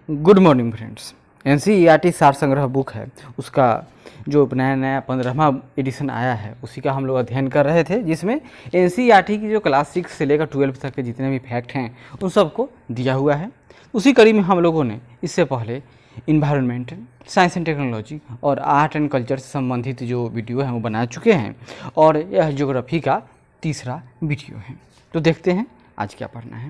Good morning friends. NCERT सार संग्रह book है, उसका जो नया 15वां एडिशन आया है उसी का हम लोग अध्ययन कर रहे थे, जिसमें एनसीईआरटी की जो क्लास 6 से लेकर 12 तक के जितने भी फैक्ट हैं उन सबको दिया हुआ है। उसी कड़ी में हम लोगों ने इससे पहले इन्वायरमेंट, साइंस एंड टेक्नोलॉजी और आर्ट एंड कल्चर से संबंधित जो वीडियो हैं वो बना चुके हैं, और यह ज्योग्राफी का तीसरा वीडियो है। तो देखते हैं आज क्या पढ़ना है।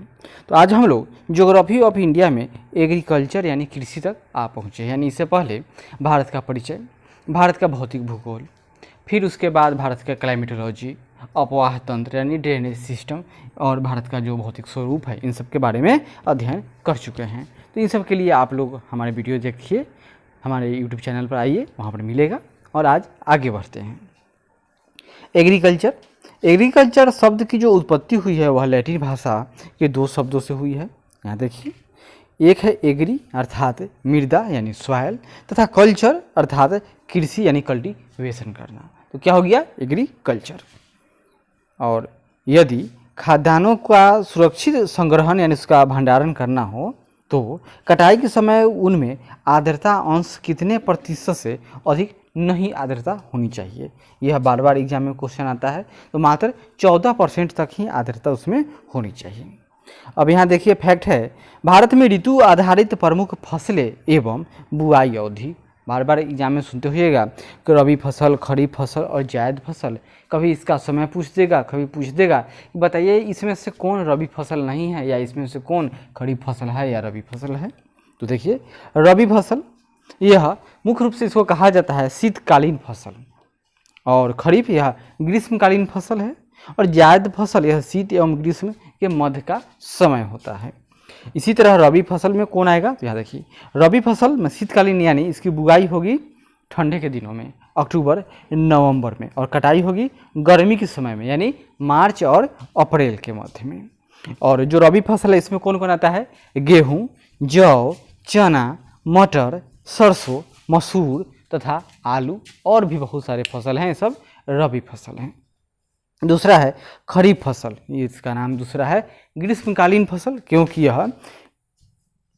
तो आज हम लोग ज्योग्राफी ऑफ इंडिया में एग्रीकल्चर यानी कृषि तक आ पहुँचे। यानी इससे पहले भारत का परिचय, भारत का भौतिक भूगोल, फिर उसके बाद भारत का क्लाइमेटोलॉजी, अपवाह तंत्र यानी ड्रेनेज सिस्टम और भारत का जो भौतिक स्वरूप है, इन सब के बारे में अध्ययन कर चुके हैं। तो इन सब के लिए आप लोग हमारे वीडियो देखिए, हमारे यूट्यूब चैनल पर आइए, वहाँ पर मिलेगा। और आज आगे बढ़ते हैं। एग्रीकल्चर शब्द की जो उत्पत्ति हुई है वह लैटिन भाषा के दो शब्दों से हुई है। यहाँ देखिए, एक है एग्री अर्थात मृदा यानी सॉइल, तथा कल्चर अर्थात कृषि यानी कल्टीवेशन करना। तो क्या हो गया? एग्रीकल्चर। और यदि खाद्यान्नों का सुरक्षित संग्रहण यानी उसका भंडारण करना हो तो कटाई के समय उनमें आर्द्रता अंश कितने प्रतिशत से अधिक नहीं आर्द्रता होनी चाहिए? यह बार बार एग्जाम में क्वेश्चन आता है। तो मात्र 14% तक ही आर्द्रता उसमें होनी चाहिए। अब यहाँ देखिए फैक्ट है, भारत में ऋतु आधारित प्रमुख फसलें एवं बुआई अवधि। बार बार एग्जाम में सुनते होइएगा कि रबी फसल, खरीफ फसल और जायद फसल। कभी इसका समय पूछ देगा, कभी पूछ देगा कि बताइए इसमें से कौन रबी फसल नहीं है, या इसमें से कौन खरीफ फसल है या रबी फसल है। तो देखिए, रबी फसल यह मुख्य रूप से इसको कहा जाता है शीतकालीन फसल, और खरीफ यह ग्रीष्मकालीन फसल है, और जायद फसल यह शीत एवं ग्रीष्म के मध्य का समय होता है। इसी तरह रबी फसल में कौन आएगा? तो यहाँ देखिए, रबी फसल में शीतकालीन यानी इसकी बुआई होगी ठंडे के दिनों में, अक्टूबर नवंबर में, और कटाई होगी गर्मी के समय में यानी मार्च और अप्रैल के मध्य में। और जो रबी फसल है इसमें कौन कौन आता है? गेहूँ, जौ, चना, मटर, सरसों, मसूर तथा आलू, और भी बहुत सारे फसल हैं, सब रबी फसल हैं। दूसरा है खरीफ फसल, इसका नाम दूसरा है ग्रीष्मकालीन फसल, क्योंकि यह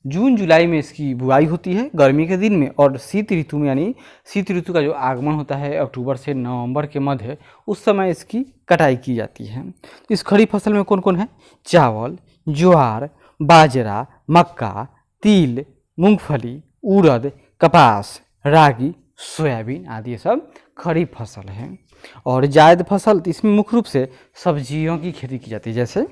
जून जुलाई में इसकी बुआई होती है गर्मी के दिन में, और शीत ऋतु में यानी शीत ऋतु का जो आगमन होता है अक्टूबर से नवंबर के मध्य, उस समय इसकी कटाई की जाती है। तो इस खरीफ फसल में कौन कौन है? चावल, ज्वार, बाजरा, मक्का, तिल, मूंगफली, उड़द, कपास, रागी, सोयाबीन आदि सब खरीफ फसल है। और जायद फसल, तो इसमें मुख्य रूप से सब्जियों की खेती की जाती है। जैसे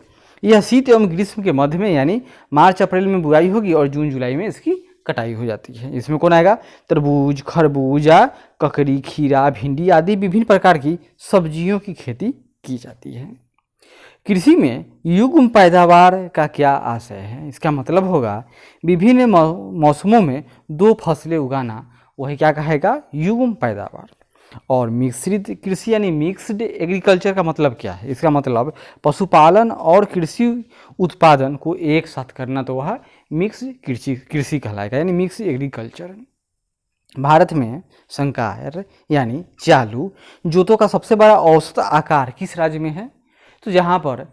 यह शीत एवं ग्रीष्म के मध्य में यानी मार्च अप्रैल में बुआई होगी और जून जुलाई में इसकी कटाई हो जाती है। इसमें कौन आएगा? तरबूज, खरबूजा, ककड़ी, खीरा, भिंडी आदि विभिन्न प्रकार की सब्जियों की खेती की जाती है। कृषि में युग्म पैदावार का क्या आशय है? इसका मतलब होगा विभिन्न मौसमों में दो फसलें उगाना, वही क्या कहेगा? युग्म पैदावार। और मिश्रित कृषि यानी मिक्स्ड एग्रीकल्चर का मतलब क्या है? इसका मतलब पशुपालन और कृषि उत्पादन को एक साथ करना, तो वह मिक्स कृषि कहलाएगा, यानी मिक्स एग्रीकल्चर। भारत में संकर यानी चालू जोतों का सबसे बड़ा औसत आकार किस राज्य में है? तो जहाँ पर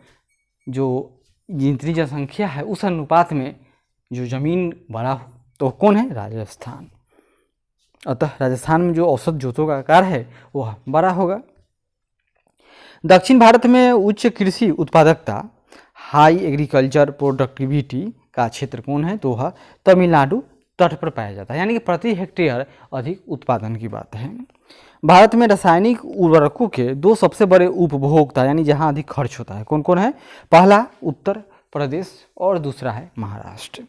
जो जितनी जनसंख्या है उस अनुपात में जो जमीन बड़ा हो, तो कौन है? राजस्थान। अतः राजस्थान में जो औसत जोतों का आकार है वह बड़ा होगा। दक्षिण भारत में उच्च कृषि उत्पादकता, हाई एग्रीकल्चर प्रोडक्टिविटी का क्षेत्र कौन है? तो वह तमिलनाडु तट पर पाया जाता है, यानी कि प्रति हेक्टेयर अधिक उत्पादन की बात है। भारत में रासायनिक उर्वरकों के दो सबसे बड़े उपभोक्ता यानी जहां अधिक खर्च होता है, कौन कौन है? पहला उत्तर प्रदेश और दूसरा है महाराष्ट्र।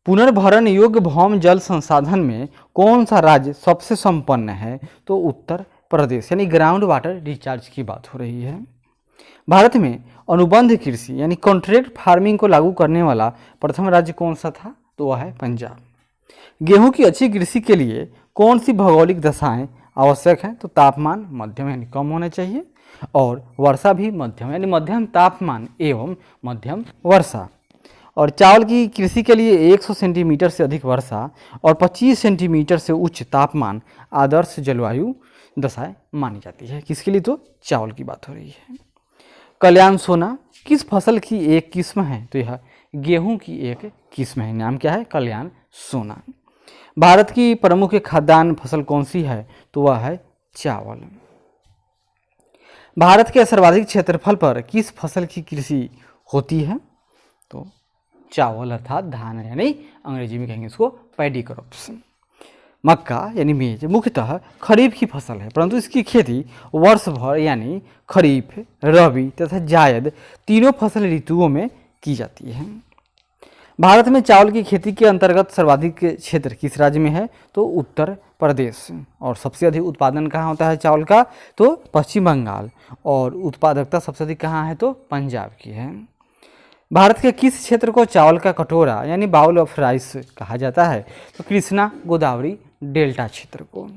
पुनर्भरण योग्य भौम जल संसाधन में कौन सा राज्य सबसे संपन्न है? तो उत्तर प्रदेश, यानी ग्राउंड वाटर रिचार्ज की बात हो रही है। भारत में अनुबंध कृषि यानी कॉन्ट्रैक्ट फार्मिंग को लागू करने वाला प्रथम राज्य कौन सा था? तो वह है पंजाब। गेहूं की अच्छी कृषि के लिए कौन सी भौगोलिक दशाएं आवश्यक हैं? तो तापमान मध्यम यानी कम होना चाहिए, और वर्षा भी मध्यम यानी मध्यम तापमान एवं मध्यम वर्षा। और चावल की कृषि के लिए 100 सेंटीमीटर से अधिक वर्षा और 25 सेंटीमीटर से उच्च तापमान आदर्श जलवायु दशाएं मानी जाती है। किसके लिए? तो चावल की बात हो रही है। कल्याण सोना किस फसल की एक किस्म है? तो यह गेहूं की एक किस्म है। नाम क्या है? कल्याण सोना। भारत की प्रमुख खाद्यान्न फसल कौन सी है? तो वह है चावल। भारत के सर्वाधिक क्षेत्रफल पर किस फसल की कृषि होती है? तो चावल अर्थात धान, यानी अंग्रेजी में कहेंगे इसको पैडी क्रॉप्स। मक्का यानी मेज मुख्यतः खरीफ की फसल है, परंतु इसकी खेती वर्ष भर यानी खरीफ, रबी तथा जायद तीनों फसल ऋतुओं में की जाती है। भारत में चावल की खेती के अंतर्गत सर्वाधिक क्षेत्र किस राज्य में है? तो उत्तर प्रदेश। और सबसे अधिक उत्पादन कहाँ होता है चावल का? तो पश्चिम बंगाल। और उत्पादकता सबसे अधिक कहाँ है? तो पंजाब की है। भारत के किस क्षेत्र को चावल का कटोरा यानी बाउल ऑफ राइस कहा जाता है? तो कृष्णा गोदावरी डेल्टा क्षेत्र को।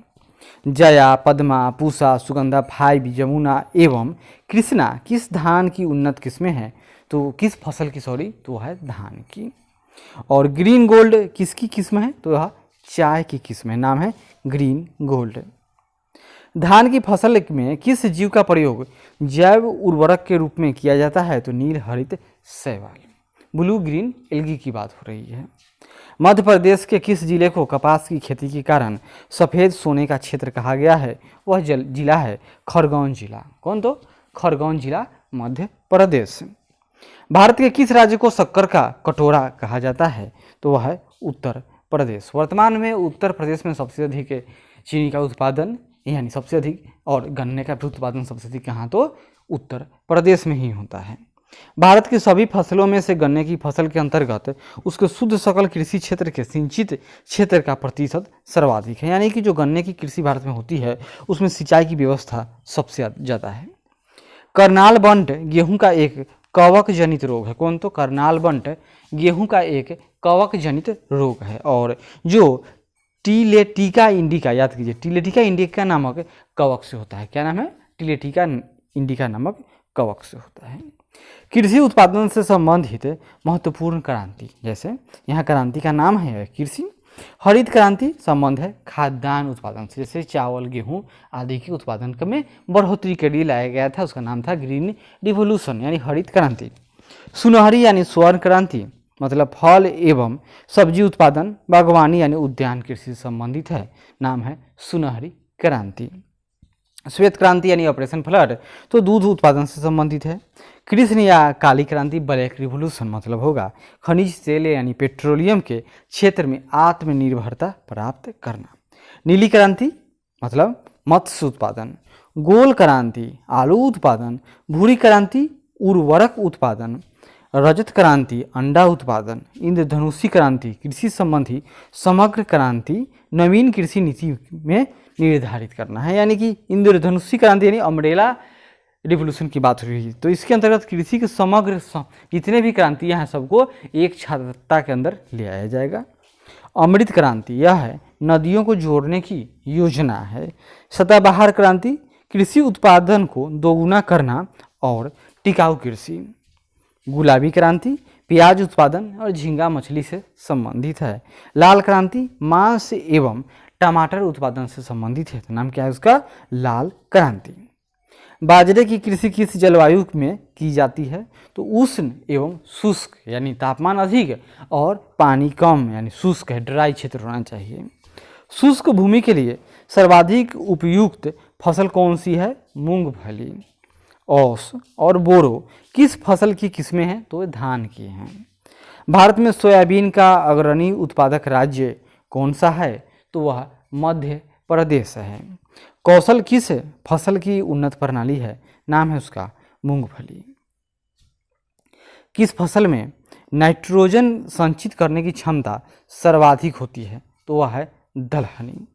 जया, पद्मा, पूसा, सुगंधा, 5, यमुना एवं कृष्णा किस धान की उन्नत किस्में हैं? तो किस फसल की, सॉरी, तो है धान की। और ग्रीन गोल्ड किसकी किस्म है? तो यह चाय की किस्म है, नाम है ग्रीन गोल्ड। धान की फसल में किस जीव का प्रयोग जैव उर्वरक के रूप में किया जाता है? तो नील हरित शैवाल, ब्लू ग्रीन एल्गी की बात हो रही है। मध्य प्रदेश के किस जिले को कपास की खेती के कारण सफ़ेद सोने का क्षेत्र कहा गया है? वह जिला है खरगोन जिला। कौन? तो खरगोन जिला, मध्य प्रदेश। भारत के किस राज्य को शक्कर का कटोरा कहा जाता है? तो वह है उत्तर प्रदेश। वर्तमान में उत्तर प्रदेश में सबसे अधिक चीनी का उत्पादन यानी सबसे अधिक, और गन्ने का भी उत्पादन सबसे अधिक कहाँ? तो उत्तर प्रदेश में ही होता है। भारत की सभी फसलों में से गन्ने की फसल के अंतर्गत उसके शुद्ध सकल कृषि क्षेत्र के सिंचित क्षेत्र का प्रतिशत सर्वाधिक है, यानी कि जो गन्ने की कृषि भारत में होती है उसमें सिंचाई की व्यवस्था सबसे ज़्यादा है। करनाल बंट गेहूं का एक कवक जनित रोग है। कौन? तो करनाल बंट गेहूं का एक कवक जनित रोग है, और जो टिलेटिका इंडिका, याद कीजिए, टिलेटिका इंडिका नामक कवक से होता है। क्या नाम है? टिलेटिका इंडिका नामक कवक से होता है। कृषि उत्पादन से संबंधित महत्वपूर्ण क्रांति, जैसे यहाँ क्रांति का नाम है कृषि। हरित क्रांति संबंध है खाद्यान्न उत्पादन से, जैसे चावल, गेहूं आदि के उत्पादन में बढ़ोतरी के लिए लाया गया था, उसका नाम था ग्रीन रिवोल्यूशन यानी हरित क्रांति। सुनहरी यानी स्वर्ण क्रांति मतलब फल एवं सब्जी उत्पादन, बागवानी यानी उद्यान कृषि से संबंधित है, नाम है सुनहरी क्रांति। श्वेत क्रांति यानी ऑपरेशन फ्लड तो दूध उत्पादन से संबंधित है। कृष्ण या काली क्रांति ब्लैक रिवोल्यूशन मतलब होगा खनिज तेल यानी पेट्रोलियम के क्षेत्र में आत्मनिर्भरता प्राप्त करना। नीली क्रांति मतलब मत्स्य उत्पादन। गोल क्रांति आलू उत्पादन। भूरी क्रांति उर्वरक उत्पादन। रजत क्रांति अंडा उत्पादन। इंद्रधनुषी क्रांति कृषि संबंधी समग्र क्रांति नवीन कृषि नीति में निर्धारित करना है, यानी कि इंद्रधनुषी क्रांति यानी अम्ब्रेला रिवोल्यूशन की बात हो रही है। तो इसके अंतर्गत कृषि के समग्र जितने भी क्रांतियां हैं सबको एक छात्रता के अंदर ले आया जाएगा। अमृत क्रांति यह है नदियों को जोड़ने की योजना है। सदाबहार क्रांति कृषि उत्पादन को दोगुना करना और टिकाऊ कृषि। गुलाबी क्रांति प्याज उत्पादन और झींगा मछली से संबंधित है। लाल क्रांति मांस एवं टमाटर उत्पादन से संबंधित है, तो नाम क्या है उसका? लाल क्रांति। बाजरे की कृषि किस जलवायु में की जाती है? तो उष्ण एवं शुष्क यानी तापमान अधिक और पानी कम यानी शुष्क है, ड्राई क्षेत्र होना चाहिए। शुष्क भूमि के लिए सर्वाधिक उपयुक्त फसल कौन सी है? मूंगफली। औस और बोरो किस फसल की किस्में हैं? तो धान की हैं। भारत में सोयाबीन का अग्रणी उत्पादक राज्य कौन सा है? तो वह मध्य प्रदेश है। कौशल किस फसल की उन्नत प्रणाली है? नाम है उसका मूंगफली। किस फसल में नाइट्रोजन संचित करने की क्षमता सर्वाधिक होती है? तो वह है दलहनी।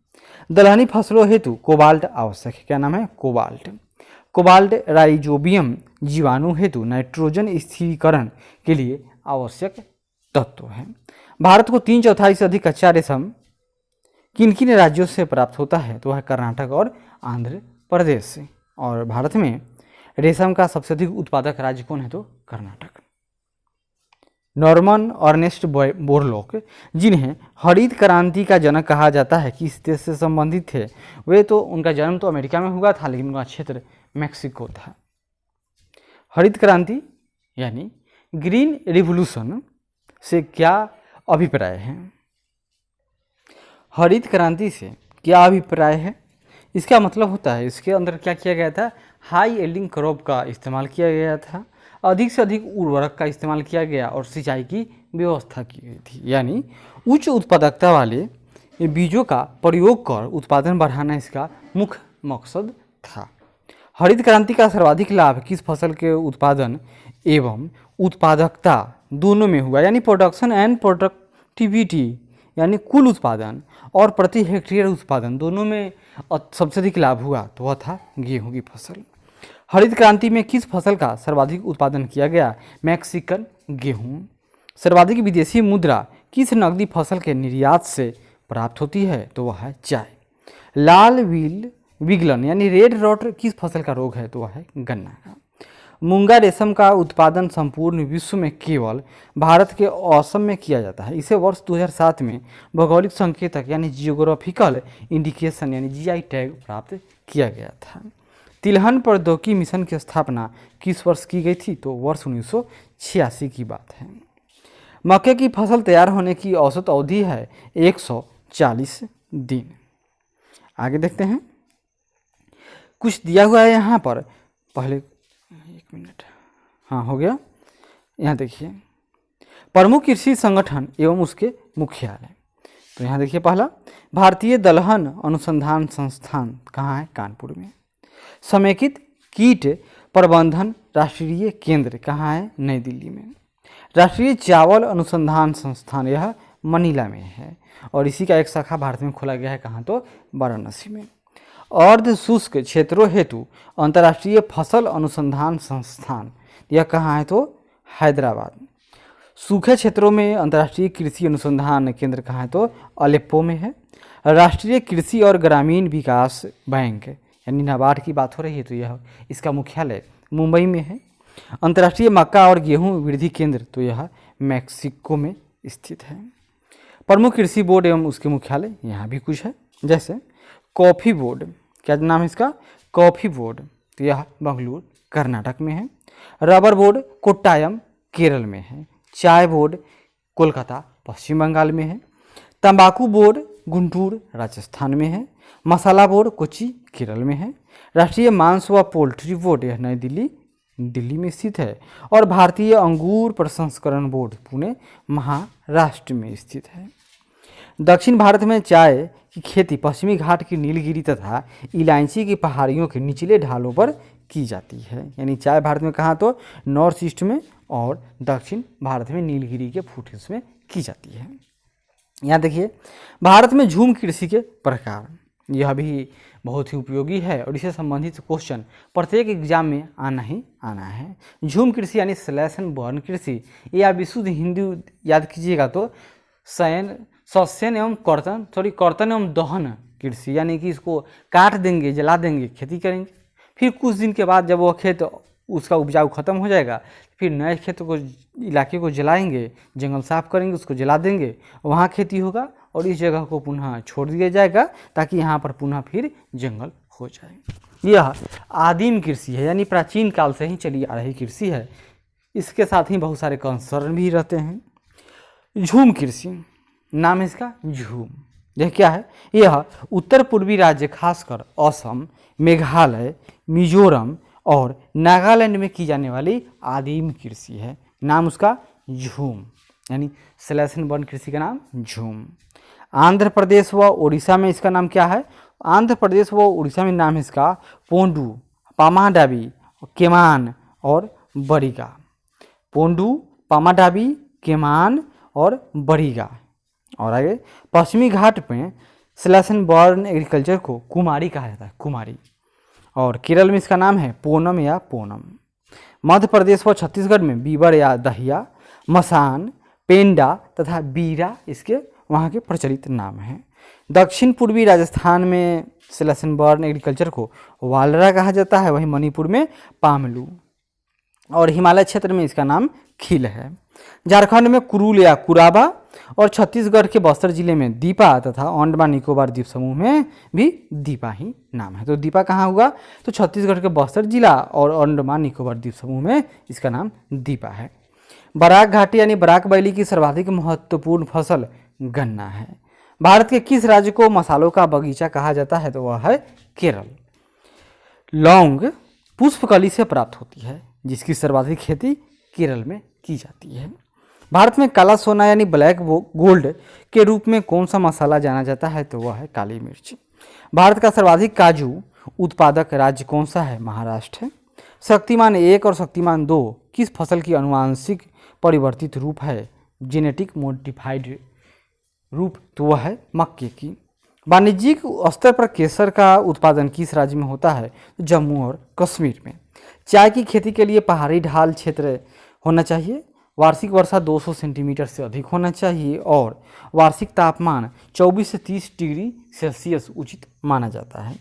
दलहनी फसलों हेतु कोबाल्ट आवश्यक है। क्या नाम है? कोबाल्ट। कोबाल्ट राइजोबियम जीवाणु हेतु नाइट्रोजन स्थिरीकरण के लिए आवश्यक तत्व है। भारत को 3/4 से अधिक कच्चा रेशम किन किन राज्यों से प्राप्त होता है? तो वह कर्नाटक और आंध्र प्रदेश से। और भारत में रेशम का सबसे अधिक उत्पादक राज्य कौन है? तो कर्नाटक। नॉर्मन अर्नेस्ट बोरलॉक जिन्हें हरित क्रांति का जनक कहा जाता है किस देश से संबंधित थे? वे तो उनका जन्म तो अमेरिका में हुआ था, लेकिन उनका क्षेत्र मैक्सिको था। हरित क्रांति यानी ग्रीन रिवोल्यूशन से क्या अभिप्राय है? हरित क्रांति से क्या अभिप्राय है? इसका मतलब होता है इसके अंदर क्या किया गया था, हाई यील्डिंग क्रॉप का इस्तेमाल किया गया था, अधिक से अधिक उर्वरक का इस्तेमाल किया गया और सिंचाई की व्यवस्था की गई थी। यानी उच्च उत्पादकता वाले बीजों का प्रयोग कर उत्पादन बढ़ाना इसका मुख्य मकसद था। हरित क्रांति का सर्वाधिक लाभ किस फसल के उत्पादन एवं उत्पादकता दोनों में हुआ, यानी प्रोडक्शन एंड प्रोडक्टिविटी, यानी कुल उत्पादन और प्रति हेक्टेयर उत्पादन दोनों में सबसे अधिक लाभ हुआ, तो वह था गेहूं की फसल। हरित क्रांति में किस फसल का सर्वाधिक उत्पादन किया गया? मैक्सिकन गेहूं। सर्वाधिक विदेशी मुद्रा किस नकदी फसल के निर्यात से प्राप्त होती है? तो वह है चाय। लाल विगलन यानी रेड रॉट किस फसल का रोग है? तो वह है गन्ना का। मूंगा रेशम का उत्पादन संपूर्ण विश्व में केवल भारत के असम में किया जाता है। इसे वर्ष 2007 में भौगोलिक संकेतक यानी जियोग्राफिकल इंडिकेशन यानी जीआई टैग प्राप्त किया गया था। तिलहन प्रौद्योगिकी मिशन की स्थापना किस वर्ष की गई थी? तो वर्ष 1986 की बात है। मक्के की फसल तैयार होने की औसत अवधि है 140 दिन। आगे देखते हैं, कुछ दिया हुआ है यहाँ पर, पहले एक मिनट, हाँ हो गया। यहाँ देखिए प्रमुख कृषि संगठन एवं उसके मुख्यालय, तो यहाँ देखिए पहला भारतीय दलहन अनुसंधान संस्थान कहाँ है? कानपुर में। समेकित कीट प्रबंधन राष्ट्रीय केंद्र कहाँ है? नई दिल्ली में। राष्ट्रीय चावल अनुसंधान संस्थान यह मनीला में है और इसी का एक शाखा भारत में खोला गया है, कहाँ? तो वाराणसी में। अर्ध शुष्क क्षेत्रों हेतु अंतर्राष्ट्रीय फसल अनुसंधान संस्थान यह कहाँ है? तो हैदराबाद। सूखे क्षेत्रों में अंतर्राष्ट्रीय कृषि अनुसंधान केंद्र कहाँ है? तो अलेप्पो में है। राष्ट्रीय कृषि और ग्रामीण विकास बैंक यानी नाबार्ड की बात हो रही है, तो यह इसका मुख्यालय मुंबई में है। अंतर्राष्ट्रीय मक्का और गेहूं वृद्धि केंद्र, तो यह मैक्सिको में स्थित है। प्रमुख कृषि बोर्ड एवं उसके मुख्यालय यहाँ भी कुछ है, जैसे कॉफ़ी बोर्ड, क्या नाम है इसका? कॉफ़ी बोर्ड, तो यह बेंगलुरु कर्नाटक में है। रबर बोर्ड कोट्टायम केरल में है। चाय बोर्ड कोलकाता पश्चिम बंगाल में है। तंबाकू बोर्ड गुंटूर राजस्थान में है। मसाला बोर्ड कोच्चि केरल में है। राष्ट्रीय मांस व पोल्ट्री बोर्ड यह नई दिल्ली में स्थित है। और भारतीय अंगूर प्रसंस्करण बोर्ड पुणे महाराष्ट्र में स्थित है। दक्षिण भारत में चाय की खेती पश्चिमी घाट की नीलगिरी तथा इलायची की पहाड़ियों के निचले ढालों पर की जाती है। यानी चाय भारत में कहाँ? तो नॉर्थ ईस्ट में, और दक्षिण भारत में नीलगिरी के फुटहिल्स में की जाती है। यहाँ देखिए भारत में झूम कृषि के प्रकार, यह भी बहुत ही उपयोगी है और इससे संबंधित क्वेश्चन प्रत्येक एग्जाम में आना ही आना है। झूम कृषि यानी स्लैश एंड बर्न कृषि, ये आप विशुद्ध हिंदी याद कीजिएगा तो सस्यन एवं कर्तन एवं दहन कृषि, यानी कि इसको काट देंगे, जला देंगे, खेती करेंगे, फिर कुछ दिन के बाद जब वह खेत उसका उपजाऊ खत्म हो जाएगा, फिर नए खेत को इलाके को जलाएंगे, जंगल साफ करेंगे, उसको जला देंगे, वहाँ खेती होगा और इस जगह को पुनः छोड़ दिया जाएगा ताकि यहाँ पर पुनः फिर जंगल हो जाए। यह आदिम कृषि है, यानी प्राचीन काल से ही चली आ रही कृषि है। इसके साथ ही बहुत सारे कंसर्न भी रहते हैं। झूम कृषि, नाम है इसका झूम। यह क्या है? यह उत्तर पूर्वी राज्य खासकर असम, मेघालय, मिजोरम और नागालैंड में की जाने वाली आदिम कृषि है। नाम उसका झूम, यानी स्लैश एंड बर्न कृषि का नाम झूम। आंध्र प्रदेश व उड़ीसा में इसका नाम क्या है? आंध्र प्रदेश व उड़ीसा में नाम है इसका पोंडू, पामाडाबी, केमान और बरिगा। पोंडू, पामाडाबी, केमान और बरिगा। और आगे पश्चिमी घाट में स्लैश एंड बर्न एग्रीकल्चर को कुमारी कहा जाता है, कुमारी। और केरल में इसका नाम है पोनम या पोनम। मध्य प्रदेश व छत्तीसगढ़ में बीबर या दहिया, मसान, पेंडा तथा बीरा इसके वहाँ के प्रचलित नाम हैं। दक्षिण पूर्वी राजस्थान में स्लैश एंड बर्न एग्रीकल्चर को वालरा कहा जाता है, वहीं मणिपुर में पामलू, और हिमालय क्षेत्र में इसका नाम खिल है। झारखंड में कुरुल या कुराबा और छत्तीसगढ़ के बस्तर जिले में दीपा तथा अंडमान निकोबार द्वीप समूह में भी दीपा ही नाम है। तो दीपा कहाँ हुआ? तो छत्तीसगढ़ के बस्तर जिला और अंडमान निकोबार द्वीप समूह में इसका नाम दीपा है। बराक घाटी यानी बराक वैली की सर्वाधिक महत्वपूर्ण फसल गन्ना है। भारत के किस राज्य को मसालों का बगीचा कहा जाता है? तो वह है केरल। लौंग पुष्पकली से प्राप्त होती है, जिसकी सर्वाधिक खेती केरल में की जाती है। भारत में काला सोना यानी ब्लैक गोल्ड के रूप में कौन सा मसाला जाना जाता है? तो वह है काली मिर्च। भारत का सर्वाधिक काजू उत्पादक राज्य कौन सा है? महाराष्ट्र है। शक्तिमान 1 और शक्तिमान 2 किस फसल की अनुवांशिक परिवर्तित रूप है? जेनेटिक मॉडिफाइड रूप, तो वह है मक्के की। वाणिज्यिक स्तर पर केसर का उत्पादन किस राज्य में होता है? जम्मू और कश्मीर में। चाय की खेती के लिए पहाड़ी ढाल क्षेत्र होना चाहिए, वार्षिक वर्षा 200 सेंटीमीटर से अधिक होना चाहिए और वार्षिक तापमान 24 से 30 डिग्री सेल्सियस उचित माना जाता है।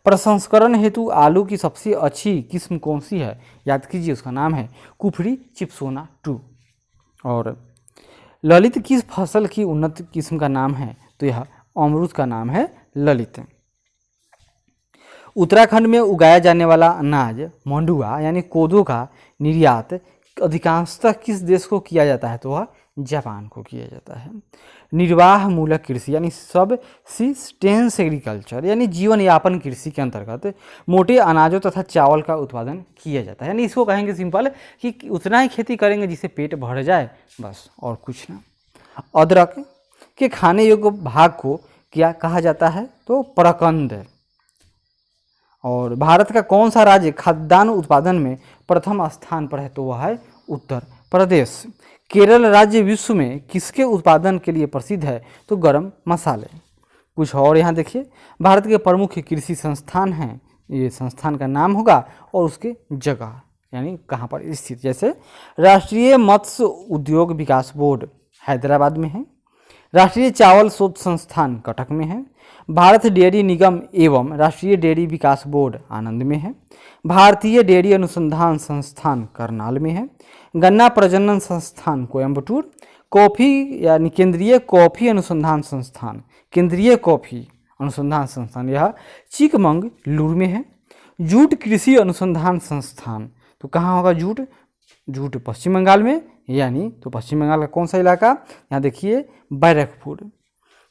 प्रसंस्करण हेतु आलू की सबसे अच्छी किस्म कौन सी है? याद कीजिए, उसका नाम है कुफरी चिप्सोना 2। और ललित किस फसल की उन्नत किस्म का नाम है? तो यह अमरूद का नाम है ललित। उत्तराखंड में उगाया जाने वाला अनाज मंडुआ यानी कोदो का निर्यात अधिकांशतः किस देश को किया जाता है? तो वह जापान को किया जाता है। निर्वाह मूलक कृषि यानी सबसिस्टेंस एग्रीकल्चर यानी जीवन यापन कृषि के अंतर्गत मोटे अनाजों तथा चावल का उत्पादन किया जाता है। यानी इसको कहेंगे सिंपल कि उतना ही खेती करेंगे जिससे पेट भर जाए, बस, और कुछ ना। अदरक के खाने योग्य भाग को क्या कहा जाता है? तो प्रकंद। और भारत का कौन सा राज्य खाद्यान्न उत्पादन में प्रथम स्थान पर है? तो वह है उत्तर प्रदेश। केरल राज्य विश्व में किसके उत्पादन के लिए प्रसिद्ध है? तो गरम मसाले। कुछ और यहाँ देखिए, भारत के प्रमुख कृषि संस्थान हैं, ये संस्थान का नाम होगा और उसके जगह यानी कहाँ पर स्थित। जैसे राष्ट्रीय मत्स्य उद्योग विकास बोर्ड हैदराबाद में है, राष्ट्रीय चावल शोध संस्थान कटक में है, भारत डेयरी निगम एवं राष्ट्रीय डेयरी विकास बोर्ड आनंद में है, भारतीय डेयरी अनुसंधान संस्थान करनाल में है, गन्ना प्रजनन संस्थान कोयम्बटूर, कॉफ़ी यानी केंद्रीय कॉफ़ी अनुसंधान संस्थान यह चिकमंगलुरु में है, जूट कृषि अनुसंधान संस्थान, तो कहाँ होगा जूट पश्चिम बंगाल में, यानी तो पश्चिम बंगाल का कौन सा इलाका? यहाँ देखिए बैरकपुर।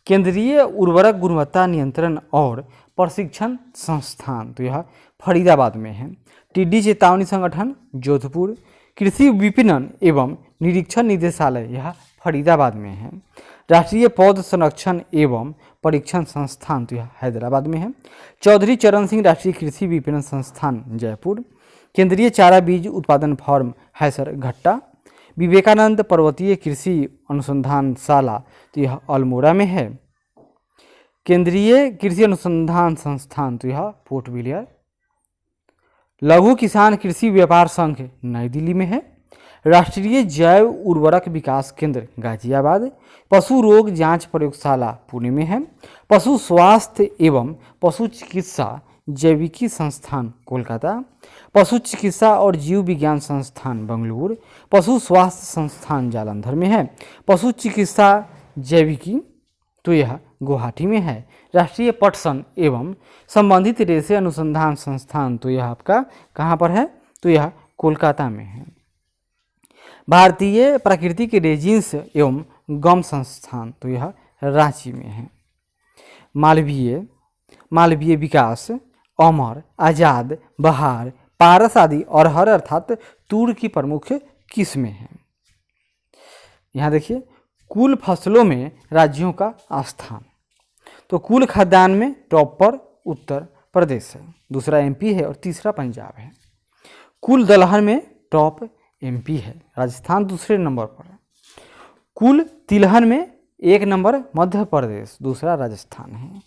केंद्रीय उर्वरक गुणवत्ता नियंत्रण और प्रशिक्षण संस्थान, तो यह फरीदाबाद में है। टिड्डी चेतावनी संगठन जोधपुर। कृषि विपणन एवं निरीक्षण निदेशालय यह फरीदाबाद में है। राष्ट्रीय पौध संरक्षण एवं परीक्षण संस्थान, तो यह हैदराबाद में है। चौधरी चरण सिंह राष्ट्रीय कृषि विपणन संस्थान जयपुर। केंद्रीय चारा बीज उत्पादन फॉर्म हैसर घट्टा। विवेकानंद पर्वतीय कृषि अनुसंधानशाला, तो यह अल्मोड़ा में है। केंद्रीय कृषि अनुसंधान संस्थान, तो यह पोर्ट ब्लेयर। लघु किसान कृषि व्यापार संघ नई दिल्ली में है। राष्ट्रीय जैव उर्वरक विकास केंद्र गाजियाबाद। पशु रोग जांच प्रयोगशाला पुणे में है। पशु स्वास्थ्य एवं पशु चिकित्सा जैविकी संस्थान कोलकाता। पशु चिकित्सा और जीव विज्ञान संस्थान बंगलुरु। पशु स्वास्थ्य संस्थान जालंधर में है। पशु चिकित्सा जैविकी, तो यह गुवाहाटी में है। राष्ट्रीय पटसन एवं संबंधित रेशे अनुसंधान संस्थान, तो यह आपका कहाँ पर है? तो यह कोलकाता में है। भारतीय प्राकृतिक रेजिन्स एवं गम संस्थान, तो यह रांची में है। मालवीय विकास, अमर, आजाद, बहार, पारस आदि अरहर अर्थात तूर की प्रमुख किस्में हैं। यहाँ देखिए कुल फसलों में राज्यों का स्थान, तो कुल खाद्यान्न में टॉप पर उत्तर प्रदेश है, दूसरा एमपी है और तीसरा पंजाब है। कुल दलहन में टॉप एमपी है, राजस्थान दूसरे नंबर पर है। कुल तिलहन में 1 नंबर मध्य प्रदेश, दूसरा राजस्थान है।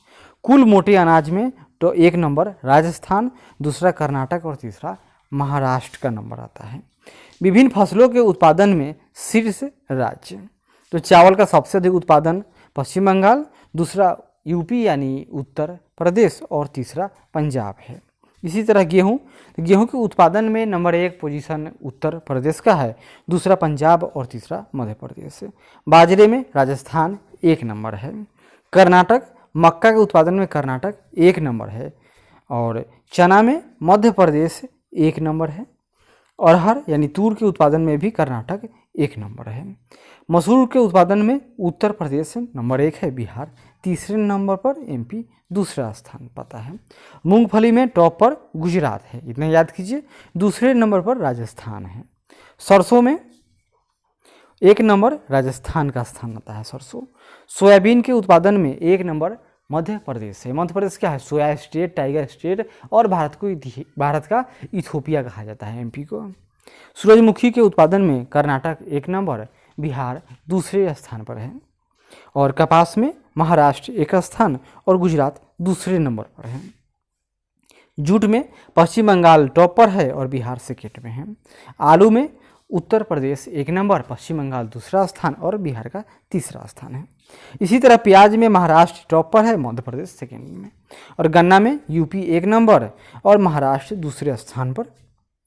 कुल मोटे अनाज में तो 1 नंबर राजस्थान, दूसरा कर्नाटक और तीसरा महाराष्ट्र का नंबर आता है। विभिन्न फसलों के उत्पादन में शीर्ष राज्य, तो चावल का सबसे अधिक उत्पादन पश्चिम बंगाल, दूसरा यूपी यानी उत्तर प्रदेश और तीसरा पंजाब है। इसी तरह गेहूं के उत्पादन में नंबर 1 पोजीशन उत्तर प्रदेश का है, दूसरा पंजाब और तीसरा मध्य प्रदेश है। बाजरे में राजस्थान 1 नंबर है। कर्नाटक, मक्का के उत्पादन में कर्नाटक 1 नंबर है और चना में मध्य प्रदेश 1 नंबर है। अरहर यानी तूर के उत्पादन में भी कर्नाटक 1 नंबर है। मसूर के उत्पादन में उत्तर प्रदेश नंबर 1 है, बिहार तीसरे नंबर पर, एमपी दूसरा स्थान पाता है। मूंगफली में टॉप पर गुजरात है, इतना याद कीजिए। दूसरे नंबर पर राजस्थान है। सरसों में 1 नंबर राजस्थान का स्थान आता है सरसों। सोयाबीन के उत्पादन में 1 नंबर मध्य प्रदेश है। मध्य प्रदेश क्या है? सोया स्टेट, टाइगर स्टेट, और भारत का इथोपिया कहा जाता है एमपी को। सूरजमुखी के उत्पादन में कर्नाटक 1 नंबर, बिहार दूसरे स्थान पर है। और कपास में महाराष्ट्र 1 स्थान और गुजरात दूसरे नंबर पर है। जूट में पश्चिम बंगाल टॉप पर है और बिहार सेकेंड में है। आलू में उत्तर प्रदेश 1 नंबर, पश्चिम बंगाल दूसरा स्थान और बिहार का तीसरा स्थान है। इसी तरह प्याज में महाराष्ट्र टॉप पर है, मध्य प्रदेश सेकेंड में। और गन्ना में यूपी 1 नंबर और महाराष्ट्र दूसरे स्थान पर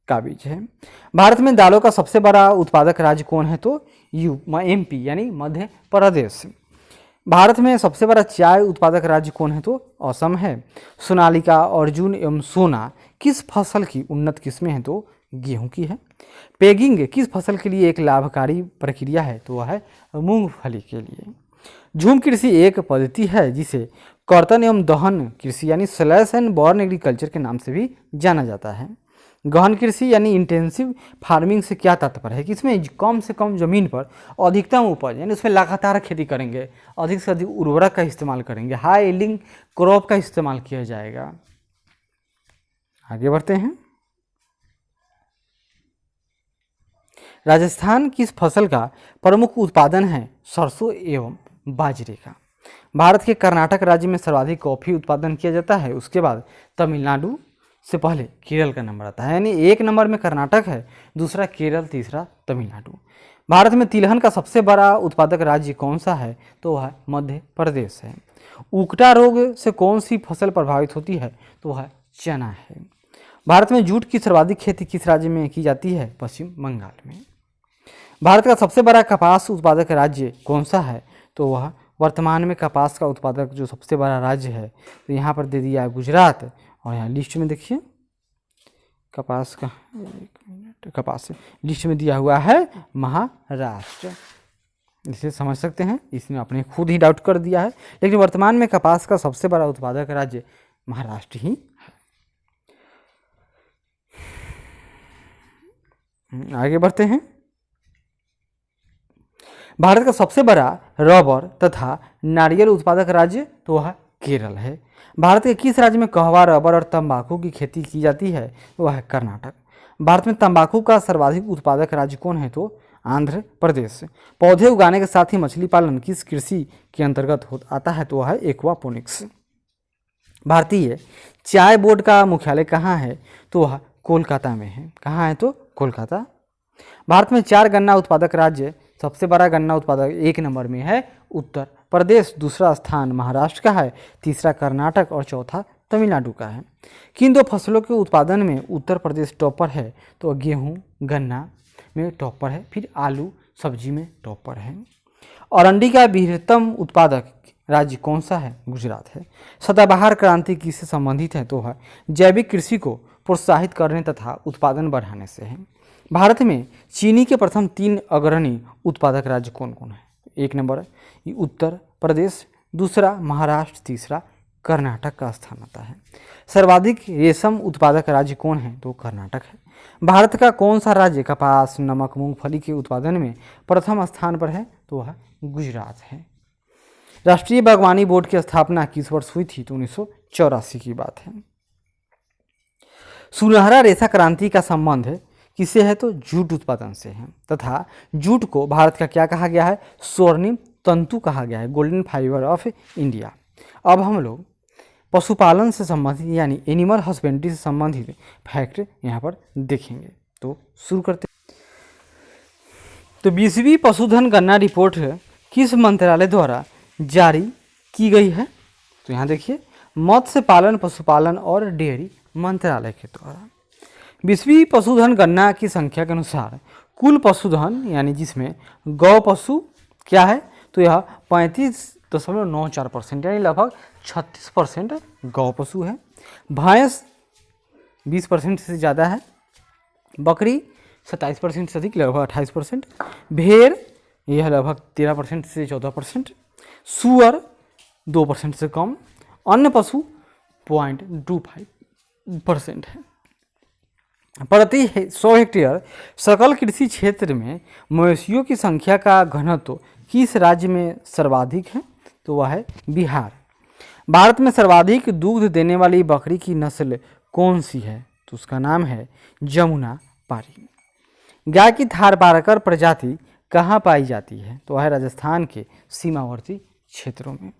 का बीज है। भारत में दालों का सबसे बड़ा उत्पादक राज्य कौन है? तो एमपी यानी मध्य प्रदेश। भारत में सबसे बड़ा चाय उत्पादक राज्य कौन है? तो असम है। सोनालिका, अर्जुन एवं सोना किस फसल की उन्नत किस्में हैं? तो गेहूं की है। पेगिंग किस फसल के लिए एक लाभकारी प्रक्रिया है? तो वह है मूंगफली के लिए। झूम कृषि एक पद्धति है जिसे कर्तन एवं दहन कृषि यानी स्लैश एंड बर्न एग्रीकल्चर के नाम से भी जाना जाता है। गहन कृषि यानी इंटेंसिव फार्मिंग से क्या तात्पर्य है कि इसमें कम से कम जमीन पर अधिकतम उपज, यानी उसमें लगातार खेती करेंगे, अधिक से अधिक उर्वरक का इस्तेमाल करेंगे, हाई यील्डिंग क्रॉप का इस्तेमाल किया जाएगा। आगे बढ़ते हैं। राजस्थान किस फसल का प्रमुख उत्पादन है? सरसों एवं बाजरे का। भारत के कर्नाटक राज्य में सर्वाधिक कॉफी उत्पादन किया जाता है, उसके बाद तमिलनाडु से पहले केरल का नंबर आता है, यानी 1 नंबर में कर्नाटक है, दूसरा केरल, तीसरा तमिलनाडु। भारत में तिलहन का सबसे बड़ा उत्पादक राज्य कौन सा है? तो वह मध्य प्रदेश है। उकटा रोग से कौन सी फसल प्रभावित होती है? तो वह चना है। भारत में जूट की सर्वाधिक खेती किस राज्य में की जाती है? पश्चिम बंगाल में। भारत का सबसे बड़ा कपास उत्पादक राज्य कौन सा है? तो वह वर्तमान में कपास का उत्पादक जो सबसे बड़ा राज्य है, तो यहाँ पर दे दिया है गुजरात, और यहाँ लिस्ट में देखिए कपास का, एक मिनट, कपास लिस्ट में दिया हुआ है महाराष्ट्र। इसे समझ सकते हैं, इसने अपने खुद ही डाउट कर दिया है, लेकिन वर्तमान में कपास का सबसे बड़ा उत्पादक राज्य महाराष्ट्र ही है। आगे बढ़ते हैं। भारत का सबसे बड़ा रबर तथा नारियल उत्पादक राज्य तो वह केरल है। भारत के किस राज्य में कहवा, रबर और तंबाकू की खेती की जाती है? वह है कर्नाटक। भारत में तंबाकू का सर्वाधिक उत्पादक राज्य कौन है? तो आंध्र प्रदेश। पौधे उगाने के साथ ही मछली पालन किस कृषि के अंतर्गत आता है? तो वह है एक्वापोनिक्स। भारतीय चाय बोर्ड का मुख्यालय कहाँ है? तो वह कोलकाता में है। कहाँ है? तो कोलकाता। भारत में 4 गन्ना उत्पादक राज्य, सबसे बड़ा गन्ना उत्पादक 1 नंबर में है उत्तर प्रदेश, दूसरा स्थान महाराष्ट्र का है, तीसरा कर्नाटक और चौथा तमिलनाडु का है। किन 2 फसलों के उत्पादन में उत्तर प्रदेश टॉप पर है? तो गेहूं गन्ना में टॉप पर है, फिर आलू सब्जी में टॉप पर है। अरंडी का बृहत्तम उत्पादक राज्य कौन सा है? गुजरात है। सदाबहार क्रांति किससे संबंधित है? तो है जैविक कृषि को प्रोत्साहित करने तथा उत्पादन बढ़ाने से है। भारत में चीनी के प्रथम 3 अग्रणी उत्पादक राज्य कौन कौन है? 1 नंबर उत्तर प्रदेश, दूसरा महाराष्ट्र, तीसरा कर्नाटक का स्थान आता है। सर्वाधिक रेशम उत्पादक राज्य कौन है? तो कर्नाटक है। भारत का कौन सा राज्य कपास, नमक, मूंगफली के उत्पादन में प्रथम स्थान पर है? तो वह गुजरात है। राष्ट्रीय बागवानी बोर्ड की स्थापना किस वर्ष हुई थी? तो 1984 की बात है। सुनहरा रेशा क्रांति का संबंध किससे है? तो जूट उत्पादन से है, तथा जूट को भारत का क्या कहा गया है? स्वर्णिम तंतु कहा गया है, गोल्डन फाइबर ऑफ इंडिया। अब हम लोग पशुपालन से संबंधित यानी एनिमल हस्बेंड्री से संबंधित फैक्ट यहाँ पर देखेंगे। तो शुरू करते हैं। तो 20वीं पशुधन गणना रिपोर्ट किस मंत्रालय द्वारा जारी की गई है? तो यहाँ देखिए, मत्स्य पालन, पशुपालन और डेयरी मंत्रालय के द्वारा। 20वीं पशुधन गणना की संख्या के अनुसार कुल पशुधन यानी जिसमें गौ पशु क्या है? तो यह 35.94% यानी लगभग 36% गौ पशु है। भैंस 20% से ज़्यादा है। बकरी 27% से अधिक लगभग 28%, भेड़ यह लगभग 13% से 14%, सुअर 2% से कम, अन्य पशु 0.25% है। प्रति 100 हेक्टेयर सकल कृषि क्षेत्र में मवेशियों की संख्या का घनत्व किस राज्य में सर्वाधिक है? तो वह है बिहार। भारत में सर्वाधिक दूध देने वाली बकरी की नस्ल कौन सी है? तो उसका नाम है जमुना पारी। गाय की थारपारकर प्रजाति कहाँ पाई जाती है? तो वह है राजस्थान के सीमावर्ती क्षेत्रों में।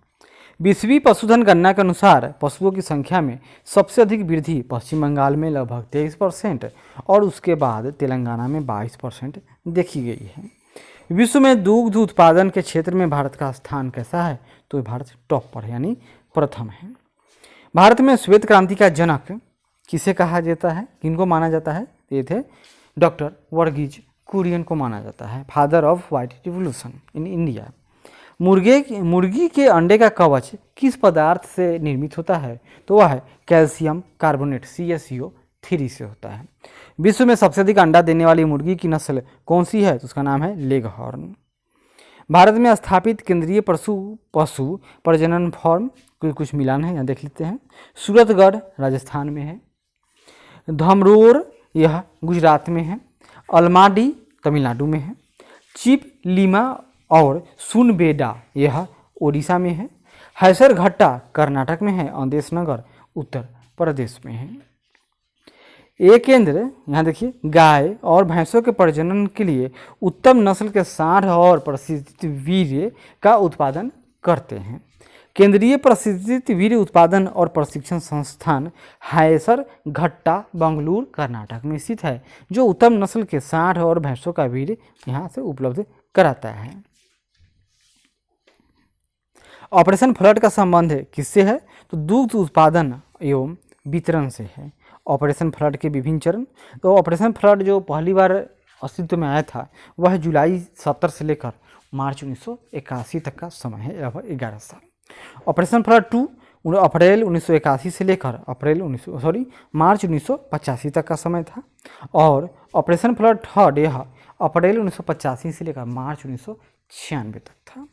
20वीं पशुधन गणना के अनुसार पशुओं की संख्या में सबसे अधिक वृद्धि पश्चिम बंगाल में लगभग 23% और उसके बाद तेलंगाना में 22% देखी गई है। विश्व में दुग्ध उत्पादन के क्षेत्र में भारत का स्थान कैसा है? तो भारत टॉप पर यानी प्रथम है। भारत में श्वेत क्रांति का जनक किसे कहा जाता है, किनको माना जाता है? ये थे डॉक्टर वर्गीज कुरियन को माना जाता है, father of white revolution in India. मुर्गी के अंडे का कवच किस पदार्थ से निर्मित होता है? तो वह है कैल्शियम कार्बोनेट CaCO3 से होता है। विश्व में सबसे अधिक अंडा देने वाली मुर्गी की नस्ल कौन सी है? तो उसका नाम है लेगहॉर्न। भारत में स्थापित केंद्रीय पशु प्रजनन फॉर्म के कुछ मिलान है, यहाँ देख लेते हैं। सूरतगढ़ राजस्थान में है, धमरोर यह गुजरात में है, अलमाडी तमिलनाडु में है, चिपलिमा और सुनबेडा यह ओडिशा में है, हैसरघट्टा कर्नाटक में है, अंदेश नगर उत्तर प्रदेश में है। ये केंद्र यहाँ देखिए गाय और भैंसों के प्रजनन के लिए उत्तम नस्ल के सांड और प्रशिक्षित वीर्य का उत्पादन करते हैं। केंद्रीय प्रशिक्षित वीर्य उत्पादन और प्रशिक्षण संस्थान हैसरघट्टा बेंगलुरु कर्नाटक में स्थित है, जो उत्तम नस्ल के सांड और भैंसों का वीर्य यहाँ से उपलब्ध कराता है। ऑपरेशन फ्लड का संबंध किससे है? तो दुग्ध उत्पादन एवं वितरण से है। ऑपरेशन फ्लड के विभिन्न चरण, तो ऑपरेशन फ्लड जो पहली बार अस्तित्व में आया था वह जुलाई 70 से लेकर मार्च 1981 तक का समय है, लगभग 11 साल। ऑपरेशन फ्लड 2 अप्रैल 1981 से लेकर मार्च 1985 तक का समय था, और ऑपरेशन फ्लड थर्ड यह अप्रैल 1985 से लेकर मार्च 1996 तक था।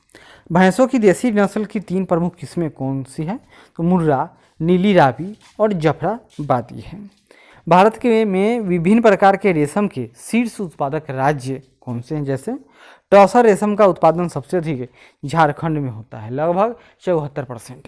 भैंसों की देसी नस्ल की 3 प्रमुख किस्में कौन सी हैं? तो मुर्रा, नीली रावी और जफराबादी है। भारत के में विभिन्न प्रकार के रेशम के शीर्ष उत्पादक राज्य कौन से हैं? जैसे टॉसर रेशम का उत्पादन सबसे अधिक झारखंड में होता है, लगभग 74%।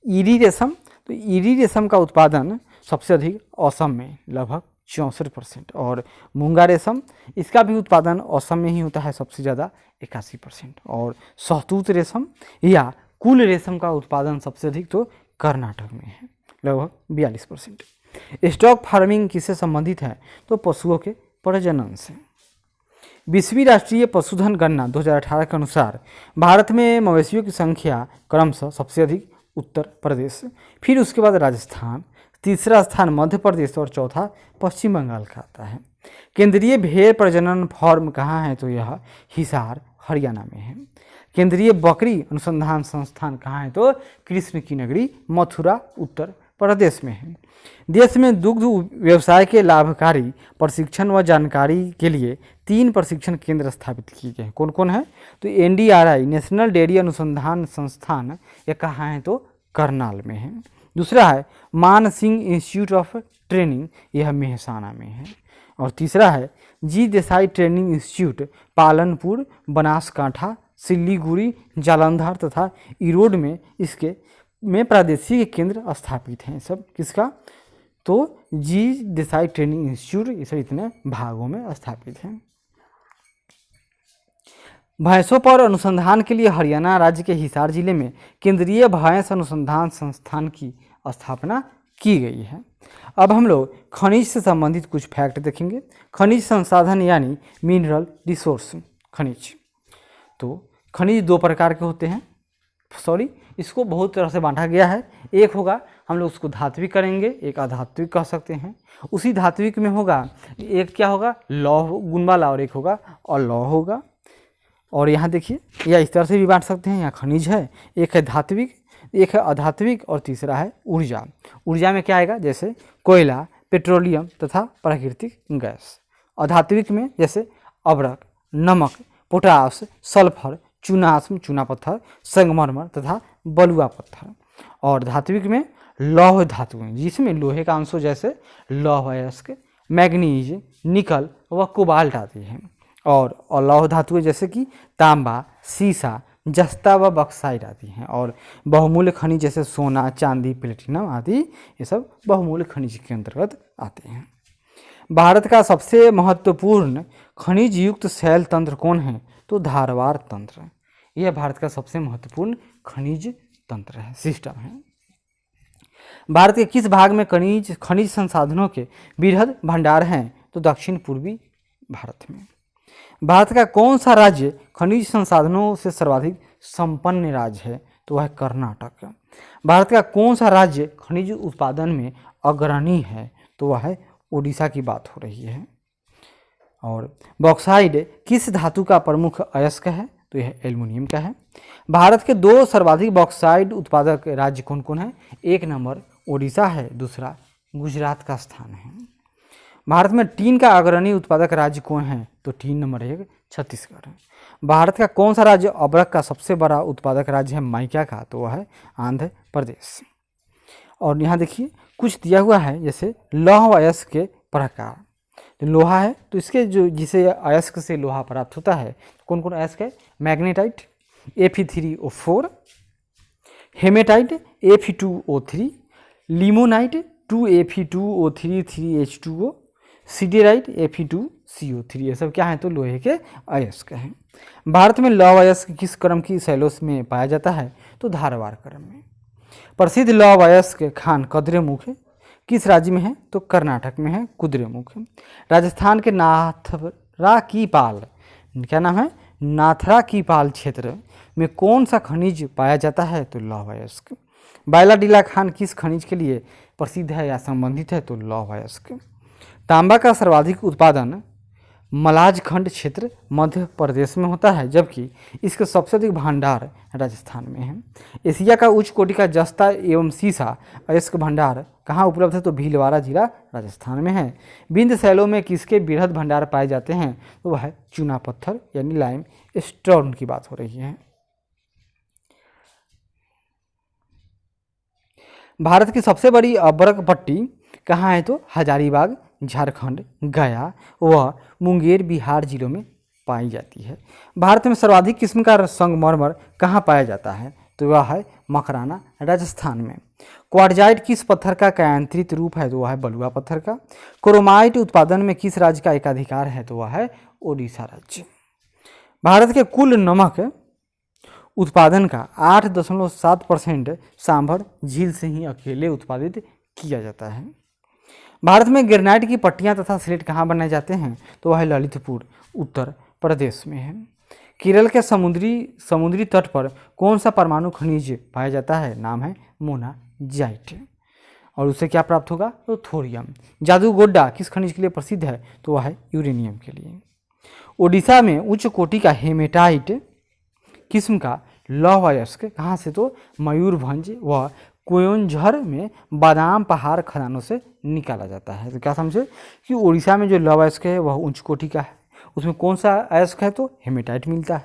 ईरी रेशम, तो ईरी रेशम का उत्पादन सबसे अधिक असम में लगभग 64%, और मूंगा रेशम इसका भी उत्पादन असम में ही होता है सबसे ज़्यादा 81%, और सहतूत रेशम या कुल रेशम का उत्पादन सबसे अधिक तो कर्नाटक में है, लगभग 42%। स्टॉक फार्मिंग किससे संबंधित है? तो पशुओं के प्रजनन से। 20वीं राष्ट्रीय पशुधन गणना 2018 के अनुसार भारत में मवेशियों की संख्या क्रमशः सबसे अधिक उत्तर प्रदेश, फिर उसके बाद राजस्थान, तीसरा स्थान मध्य प्रदेश और चौथा पश्चिम बंगाल का आता है। केंद्रीय भेड़ प्रजनन फॉर्म कहाँ है? तो यह हिसार हरियाणा में है। केंद्रीय बकरी अनुसंधान संस्थान कहाँ है? तो कृष्ण की नगरी मथुरा उत्तर प्रदेश में है। देश में दुग्ध व्यवसाय के लाभकारी प्रशिक्षण व जानकारी के लिए 3 प्रशिक्षण केंद्र स्थापित किए गए हैं। कौन कौन है? तो NDRI नेशनल डेयरी अनुसंधान संस्थान, ये कहाँ है? तो करनाल में है। दूसरा है मान सिंह इंस्टीट्यूट ऑफ ट्रेनिंग, यह मेहसाना में है। और तीसरा है जी देसाई ट्रेनिंग इंस्टीट्यूट, पालनपुर, बनासकांठा, सिल्लीगुड़ी, जालंधर तथा इरोड में इसके में प्रादेशिक केंद्र स्थापित हैं। सब किसका? तो जी देसाई ट्रेनिंग इंस्टीट्यूट, ये सब इतने भागों में स्थापित हैं। भैंसों पर अनुसंधान के लिए हरियाणा राज्य के हिसार जिले में केंद्रीय भैंस अनुसंधान संस्थान की स्थापना की गई है। अब हम लोग खनिज से संबंधित कुछ फैक्ट देखेंगे। खनिज संसाधन यानी मिनरल रिसोर्स, खनिज। तो खनिज 2 प्रकार के होते हैं, इसको बहुत तरह से बांटा गया है। एक होगा हम लोग उसको धात्विक करेंगे, एक अधात्विक कह सकते हैं। उसी धात्विक में होगा एक क्या होगा? लौह गुण वाला, और एक होगा अलौह होगा। और यहाँ देखिए, या इस तरह से भी बांट सकते हैं। यहाँ खनिज है, एक है धात्विक, एक है अधात्विक, और तीसरा है ऊर्जा। ऊर्जा में क्या आएगा? जैसे कोयला, पेट्रोलियम तथा प्राकृतिक गैस। अधात्विक में जैसे अब्रक, नमक, पोटास, सल्फर, चूनाश्म चूना पत्थर, संगमरमर तथा बलुआ पत्थर। और धात्विक में लौह धातुएं जिसमें लोहे का अंश जैसे लौह अयस्क, मैग्नीज, निकल व कोबाल्ट आती हैं। और लौह धातुएं जैसे कि तांबा, सीसा, जस्ता व बक्साइट आती हैं। और बहुमूल्य खनिज जैसे सोना, चांदी, प्लेटिनम आदि ये सब बहुमूल्य खनिज के अंतर्गत आते हैं। भारत का सबसे महत्वपूर्ण खनिज युक्त शैल तंत्र कौन है? तो धारवाड़ तंत्र। यह भारत का सबसे महत्वपूर्ण खनिज तंत्र है, सिस्टम है। भारत के किस भाग में खनिज संसाधनों के वृहद भंडार हैं? तो दक्षिण पूर्वी भारत में। भारत का कौन सा राज्य खनिज संसाधनों से सर्वाधिक संपन्न राज्य है? तो वह कर्नाटक। भारत का कौन सा राज्य खनिज उत्पादन में अग्रणी है? तो वह है उड़ीसा की बात हो रही है। और बॉक्साइड किस धातु का प्रमुख अयस्क है? तो यह एल्युमिनियम का है। भारत के 2 सर्वाधिक बॉक्साइड उत्पादक राज्य कौन कौन है? 1 नंबर उड़ीसा है, दूसरा गुजरात का स्थान है। भारत में टीन का अग्रणी उत्पादक राज्य कौन है? तो टीन नंबर 1 छत्तीसगढ़ है। भारत का कौन सा राज्य अब्रक का सबसे बड़ा उत्पादक राज्य है माइका का? तो वह है आंध्र प्रदेश। और यहाँ देखिए कुछ दिया हुआ है, जैसे लौह अयस्क के प्रकार। तो लोहा है तो इसके जो जिसे अयस्क से लोहा प्राप्त होता है तो कौन कौन अयस्क है? Magnetite Fe3O4, hematite Fe2O3, limonite 2Fe2O3 3H2O, siderite Fe2CO3। ये सब क्या है? तो लोहे के अयस्क हैं। भारत में लौह अयस्क किस क्रम की शैलों में पाया जाता है? तो धारवाड़ क्रम में। प्रसिद्ध लौह अयस्क खान कुद्रेमुख किस राज्य में है? तो कर्नाटक में है कुद्रेमुख। राजस्थान के नाथरा की पाल, क्या नाम है? नाथरा की पाल क्षेत्र में कौन सा खनिज पाया जाता है? तो लौह अयस्क। बायलाडीला खान किस खनिज के लिए प्रसिद्ध है या संबंधित है? तो लौह अयस्क। तांबा का सर्वाधिक उत्पादन मलाजखंड क्षेत्र मध्य प्रदेश में होता है, जबकि इसके सबसे अधिक भंडार राजस्थान में है। एशिया का उच्च कोटि का जस्ता एवं सीसा अयस्क भंडार कहाँ उपलब्ध है? तो भीलवाड़ा जिला राजस्थान में है। विंध्य शैलों में किसके बृहद भंडार पाए जाते हैं? तो वह है चूना पत्थर यानी लाइम स्टोन की बात हो रही है। भारत की सबसे बड़ी अब्रक पट्टी कहाँ है? तो हजारीबाग झारखंड, गया व मुंगेर बिहार जिलों में पाई जाती है। भारत में सर्वाधिक किस्म का संगमरमर कहाँ पाया जाता है? तो वह है मकराना राजस्थान में। क्वार्टजाइट किस पत्थर का कायांतरित रूप है? तो वह है बलुआ पत्थर का। क्रोमाइट उत्पादन में किस राज्य का एकाधिकार है? तो वह है ओडिशा राज्य। भारत के कुल नमक उत्पादन का 8.7% सांभर झील से ही अकेले उत्पादित किया जाता है। भारत में ग्रेनाइट की पट्टियां तथा स्लेट कहाँ बनाए जाते हैं? तो वह ललितपुर उत्तर प्रदेश में है। केरल के समुद्री तट पर कौन सा परमाणु खनिज पाया जाता है? नाम है मोनाजाइट। और उससे क्या प्राप्त होगा? तो थोरियम। जादूगोड्डा किस खनिज के लिए प्रसिद्ध है? तो वह है यूरेनियम के लिए। ओडिशा में उच्च कोटि का हेमेटाइट किस्म का लौह अयस्क कहाँ से? तो मयूरभंज व कोयंझर में बादाम पहाड़ खदानों से निकाला जाता है। तो क्या समझे कि उड़ीसा में जो लौह अयस्क है वह उच्च कोटि का है। उसमें कौन सा अयस्क है? तो हेमेटाइट मिलता है।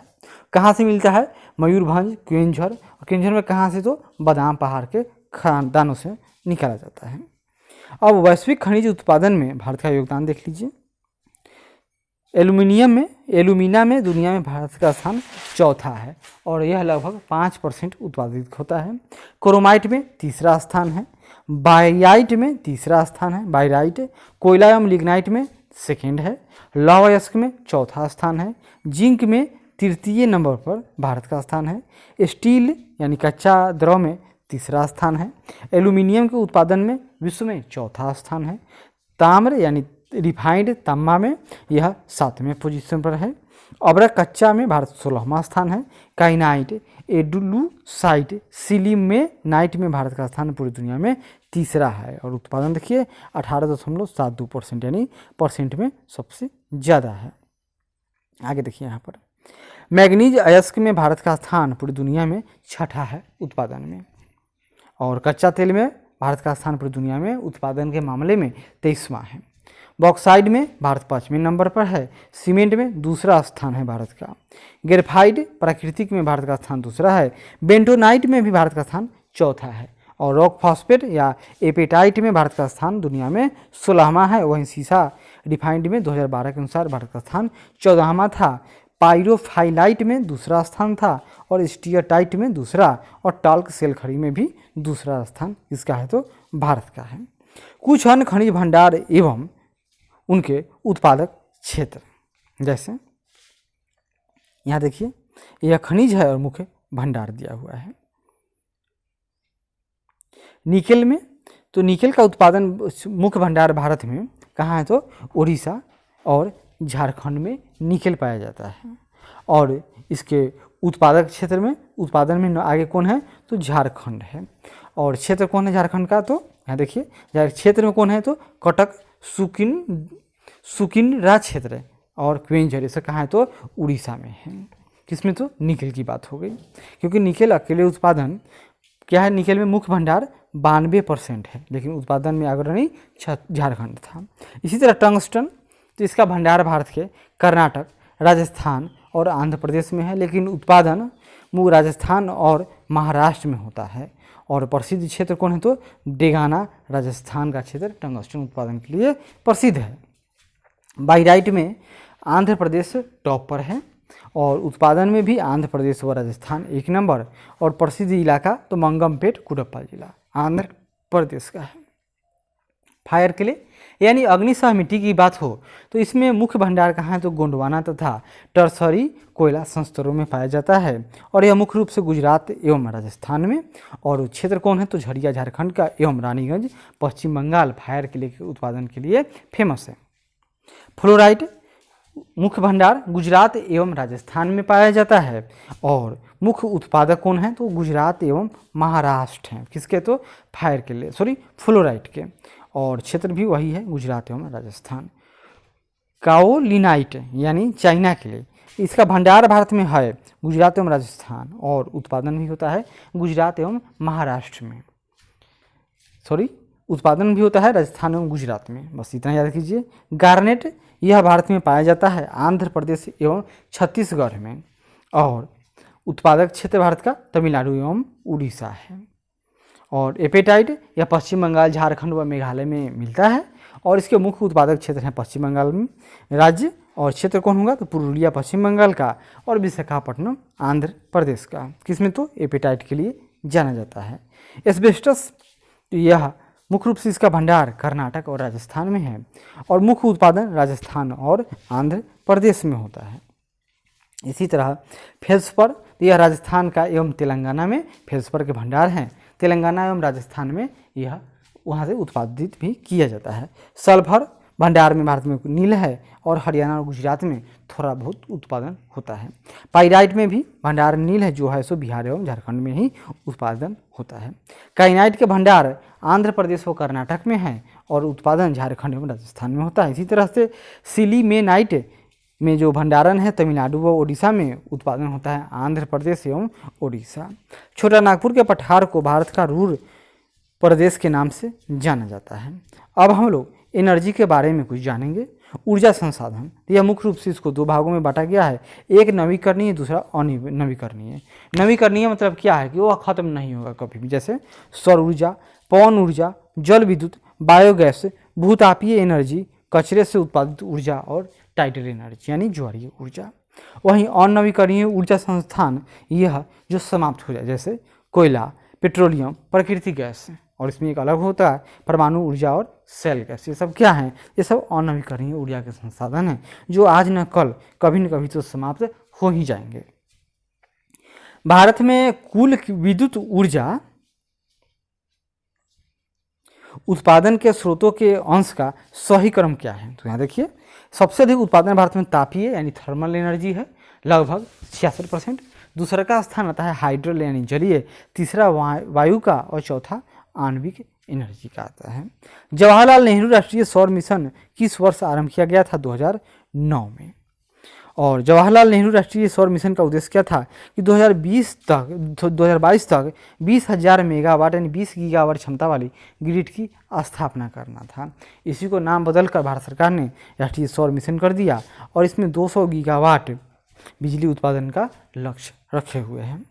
कहाँ से मिलता है? मयूरभंज, कोयंझर। और कोयंझर में कहाँ से? तो बादाम पहाड़ के खदानों से निकाला जाता है। अब वैश्विक खनिज उत्पादन में भारत का योगदान देख लीजिए। एल्यूमिना में दुनिया में भारत का स्थान चौथा है और यह लगभग 5% उत्पादित होता है। क्रोमाइट में तीसरा स्थान है। बायराइट में तीसरा स्थान है बायराइट। कोयला एवं लिग्नाइट में सेकेंड है। लौह अयस्क में चौथा स्थान है। जिंक में तृतीय नंबर पर भारत का स्थान है। स्टील यानी कच्चा द्रव में तीसरा स्थान है। एल्यूमिनियम के उत्पादन में विश्व में चौथा स्थान है। ताम्र यानी रिफाइंड तांबा में यह 7वें पोजीशन पर है। अब्रक कच्चा में भारत 16वां स्थान है। काइनाइट, एडुलूसाइट, सिलिमेनाइट में भारत का स्थान पूरी दुनिया में तीसरा है। और उत्पादन देखिए 18.72% यानी परसेंट में सबसे ज़्यादा है। आगे देखिए यहाँ पर मैग्नीज अयस्क में भारत का स्थान पूरी दुनिया में छठा है उत्पादन में। और कच्चा तेल में भारत का स्थान पूरी दुनिया में उत्पादन के मामले में 23वां है। बॉक्साइड में भारत 5वें नंबर पर है। सीमेंट में दूसरा स्थान है भारत का। ग्रेफाइट प्राकृतिक में भारत का स्थान दूसरा है। बेंटोनाइट में भी भारत का स्थान चौथा है। और रॉक फॉस्फेट या एपेटाइट में भारत का स्थान दुनिया में 16वां है। वहीं सीसा रिफाइंड में 2012 के अनुसार भारत का स्थान 14वां था। पायरोफाइलाइट में दूसरा स्थान था और स्टीयरटाइट में दूसरा, और टाल्क सेल खड़ी में भी दूसरा स्थान किसका है तो भारत का है। कुछ अन्य खनिज भंडार एवं उनके उत्पादक क्षेत्र, जैसे यहाँ देखिए यह खनिज है और मुख्य भंडार दिया हुआ है। निकेल में तो निकेल का उत्पादन मुख्य भंडार भारत में कहाँ है तो उड़ीसा और झारखंड में निकेल पाया जाता है। और इसके उत्पादक क्षेत्र में उत्पादन में आगे कौन है तो झारखंड है। और क्षेत्र कौन है झारखंड का तो यहाँ देखिए क्षेत्र में कौन है तो कटक सुकिनरा क्षेत्र और क्वेंजर, ऐसा कहाँ है तो उड़ीसा में है। किसमें तो निकेल की बात हो गई, क्योंकि निकेल अकेले उत्पादन क्या है, निकेल में मुख्य भंडार 92% है, लेकिन उत्पादन में अग्रणी झारखंड था। इसी तरह टंगस्टन तो इसका भंडार भारत के कर्नाटक, राजस्थान और आंध्र प्रदेश में है, लेकिन उत्पादन मुख्य राजस्थान और महाराष्ट्र में होता है। और प्रसिद्ध क्षेत्र कौन है तो डेगाना राजस्थान का क्षेत्र टंगस्टन उत्पादन के लिए प्रसिद्ध है। बाइराइट में आंध्र प्रदेश टॉप पर है और उत्पादन में भी आंध्र प्रदेश व राजस्थान 1 नंबर। और प्रसिद्ध इलाका तो मंगमपेट कुडप्पा जिला आंध्र प्रदेश का है। फायर के लिए यानी अग्निशह मिट्टी की बात हो तो इसमें मुख्य भंडार कहाँ है तो गोंडवाना तथा टर्सरी कोयला संस्तरों में पाया जाता है। और यह मुख्य रूप से गुजरात एवं राजस्थान में। और क्षेत्र कौन है तो झरिया झारखंड का एवं रानीगंज पश्चिम बंगाल फायर के लिए उत्पादन के लिए फेमस है। फ्लोराइट मुख्य भंडार गुजरात एवं राजस्थान में पाया जाता है। और मुख्य उत्पादक कौन है तो गुजरात एवं महाराष्ट्र हैं, किसके तो फायर के लिए फ्लोराइट के। और क्षेत्र भी वही है गुजरात एवं राजस्थान। काओलिनाइट यानी चाइना के लिए इसका भंडार भारत में है गुजरात एवं राजस्थान और उत्पादन भी होता है गुजरात एवं महाराष्ट्र में। उत्पादन भी होता है राजस्थान एवं गुजरात में, बस इतना याद कीजिए। गार्नेट यह भारत में पाया जाता है आंध्र प्रदेश एवं छत्तीसगढ़ में। और उत्पादक क्षेत्र भारत का तमिलनाडु एवं उड़ीसा है। और एपेटाइट यह पश्चिम बंगाल, झारखंड व मेघालय में मिलता है। और इसके मुख्य उत्पादक क्षेत्र हैं पश्चिम बंगाल में राज्य। और क्षेत्र कौन होगा तो पुरुलिया पश्चिम बंगाल का और विशाखापट्टनम आंध्र प्रदेश का, किसमें तो एपेटाइट के लिए जाना जाता है। एस्बेस्टस यह मुख्य रूप से इसका भंडार कर्नाटक और राजस्थान में है। और मुख्य उत्पादन राजस्थान और आंध्र प्रदेश में होता है। इसी तरह फेल्सपर यह राजस्थान का एवं तेलंगाना में फेल्सपर के भंडार हैं। तेलंगाना एवं राजस्थान में यह वहाँ से उत्पादित भी किया जाता है। सल्फर भंडार में भारत में नील है और हरियाणा और गुजरात में थोड़ा बहुत उत्पादन होता है। पाइराइट में भी भंडार नील है, जो है सो बिहार एवं झारखंड में ही उत्पादन होता है। काइनाइट के भंडार आंध्र प्रदेश व कर्नाटक में है और उत्पादन झारखंड एवं राजस्थान में होता है। इसी तरह से सिलीमेनाइट में जो भंडारण है तमिलनाडु व ओडिशा में, उत्पादन होता है आंध्र प्रदेश एवं ओडिशा। छोटा नागपुर के पठार को भारत का रूर प्रदेश के नाम से जाना जाता है। अब हम लोग एनर्जी के बारे में कुछ जानेंगे। ऊर्जा संसाधन यह मुख्य रूप से इसको 2 भागों में बांटा गया है, एक नवीकरणीय, दूसरा अनवीकरणीय। नवीकरणीय मतलब क्या है कि वह खत्म नहीं होगा कभी भी, जैसे सौर ऊर्जा, पवन ऊर्जा, जल विद्युत, बायोगैस, भूतापीय एनर्जी, कचरे से उत्पादित ऊर्जा और टाइडल एनर्जी यानी ज्वारीय ऊर्जा। वहीं अनवीकरणीय ऊर्जा संस्थान यह जो समाप्त हो जाए, जैसे कोयला, पेट्रोलियम, प्राकृतिक गैस, और इसमें एक अलग होता है परमाणु ऊर्जा और सेल गैस। ये सब क्या है, ये सब अनवीकरणीय ऊर्जा के संसाधन हैं जो आज न कल कभी न कभी तो समाप्त हो ही जाएंगे। भारत में कुल विद्युत ऊर्जा उत्पादन के स्रोतों के अंश का सही क्रम क्या है, तो यहाँ देखिए सबसे अधिक उत्पादन भारत में तापीय यानी थर्मल एनर्जी है लगभग 66%। दूसरा का स्थान आता है हाइड्रल यानी जलीय, तीसरा वायु का और चौथा आणविक एनर्जी का आता है। जवाहरलाल नेहरू राष्ट्रीय सौर मिशन किस वर्ष आरंभ किया गया था, 2009 में। और जवाहरलाल नेहरू राष्ट्रीय सौर मिशन का उद्देश्य क्या था कि 2022 तक 20,000 मेगावाट यानी 20 गीगावाट क्षमता वाली ग्रिड की स्थापना करना था। इसी को नाम बदलकर भारत सरकार ने राष्ट्रीय सौर मिशन कर दिया और इसमें 200 गीगावाट बिजली उत्पादन का लक्ष्य रखे हुए हैं।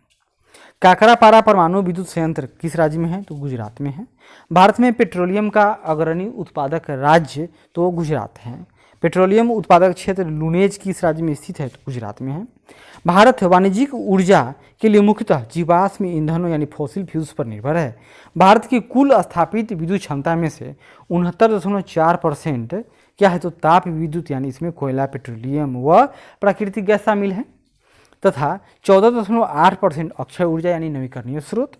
काकरापारा परमाणु विद्युत संयंत्र किस राज्य में है? तो गुजरात में है। भारत में पेट्रोलियम का अग्रणी उत्पादक राज्य तो गुजरात है। पेट्रोलियम उत्पादक क्षेत्र लुनेज किस राज्य में स्थित है? तो गुजरात में है। भारत वाणिज्यिक ऊर्जा के लिए मुख्यतः जीवाश्म ईंधनों यानी फॉसिल फ्यूल्स पर निर्भर है। भारत की कुल स्थापित विद्युत क्षमता में से 69.4% क्या है? तो ताप विद्युत यानी इसमें कोयला, पेट्रोलियम व प्राकृतिक गैस शामिल है तथा 14.8% अक्षय ऊर्जा यानी नवीकरणीय स्रोत,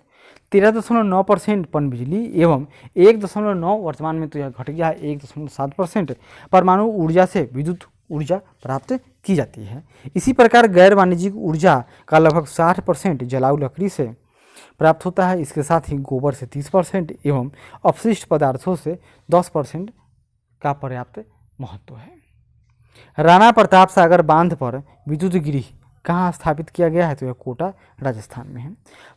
13.9% पनबिजली एवं 1.9 वर्तमान में तो यह घट गया है 1.7% परमाणु ऊर्जा से विद्युत ऊर्जा प्राप्त की जाती है। इसी प्रकार गैर वाणिज्यिक ऊर्जा का लगभग 60% जलाऊ लकड़ी से प्राप्त होता है। इसके साथ ही गोबर से 30% एवं अपशिष्ट पदार्थों से 10% का पर्याप्त महत्व है। राणा प्रताप सागर बांध पर विद्युत गृह कहाँ स्थापित किया गया है? तो यह कोटा राजस्थान में है।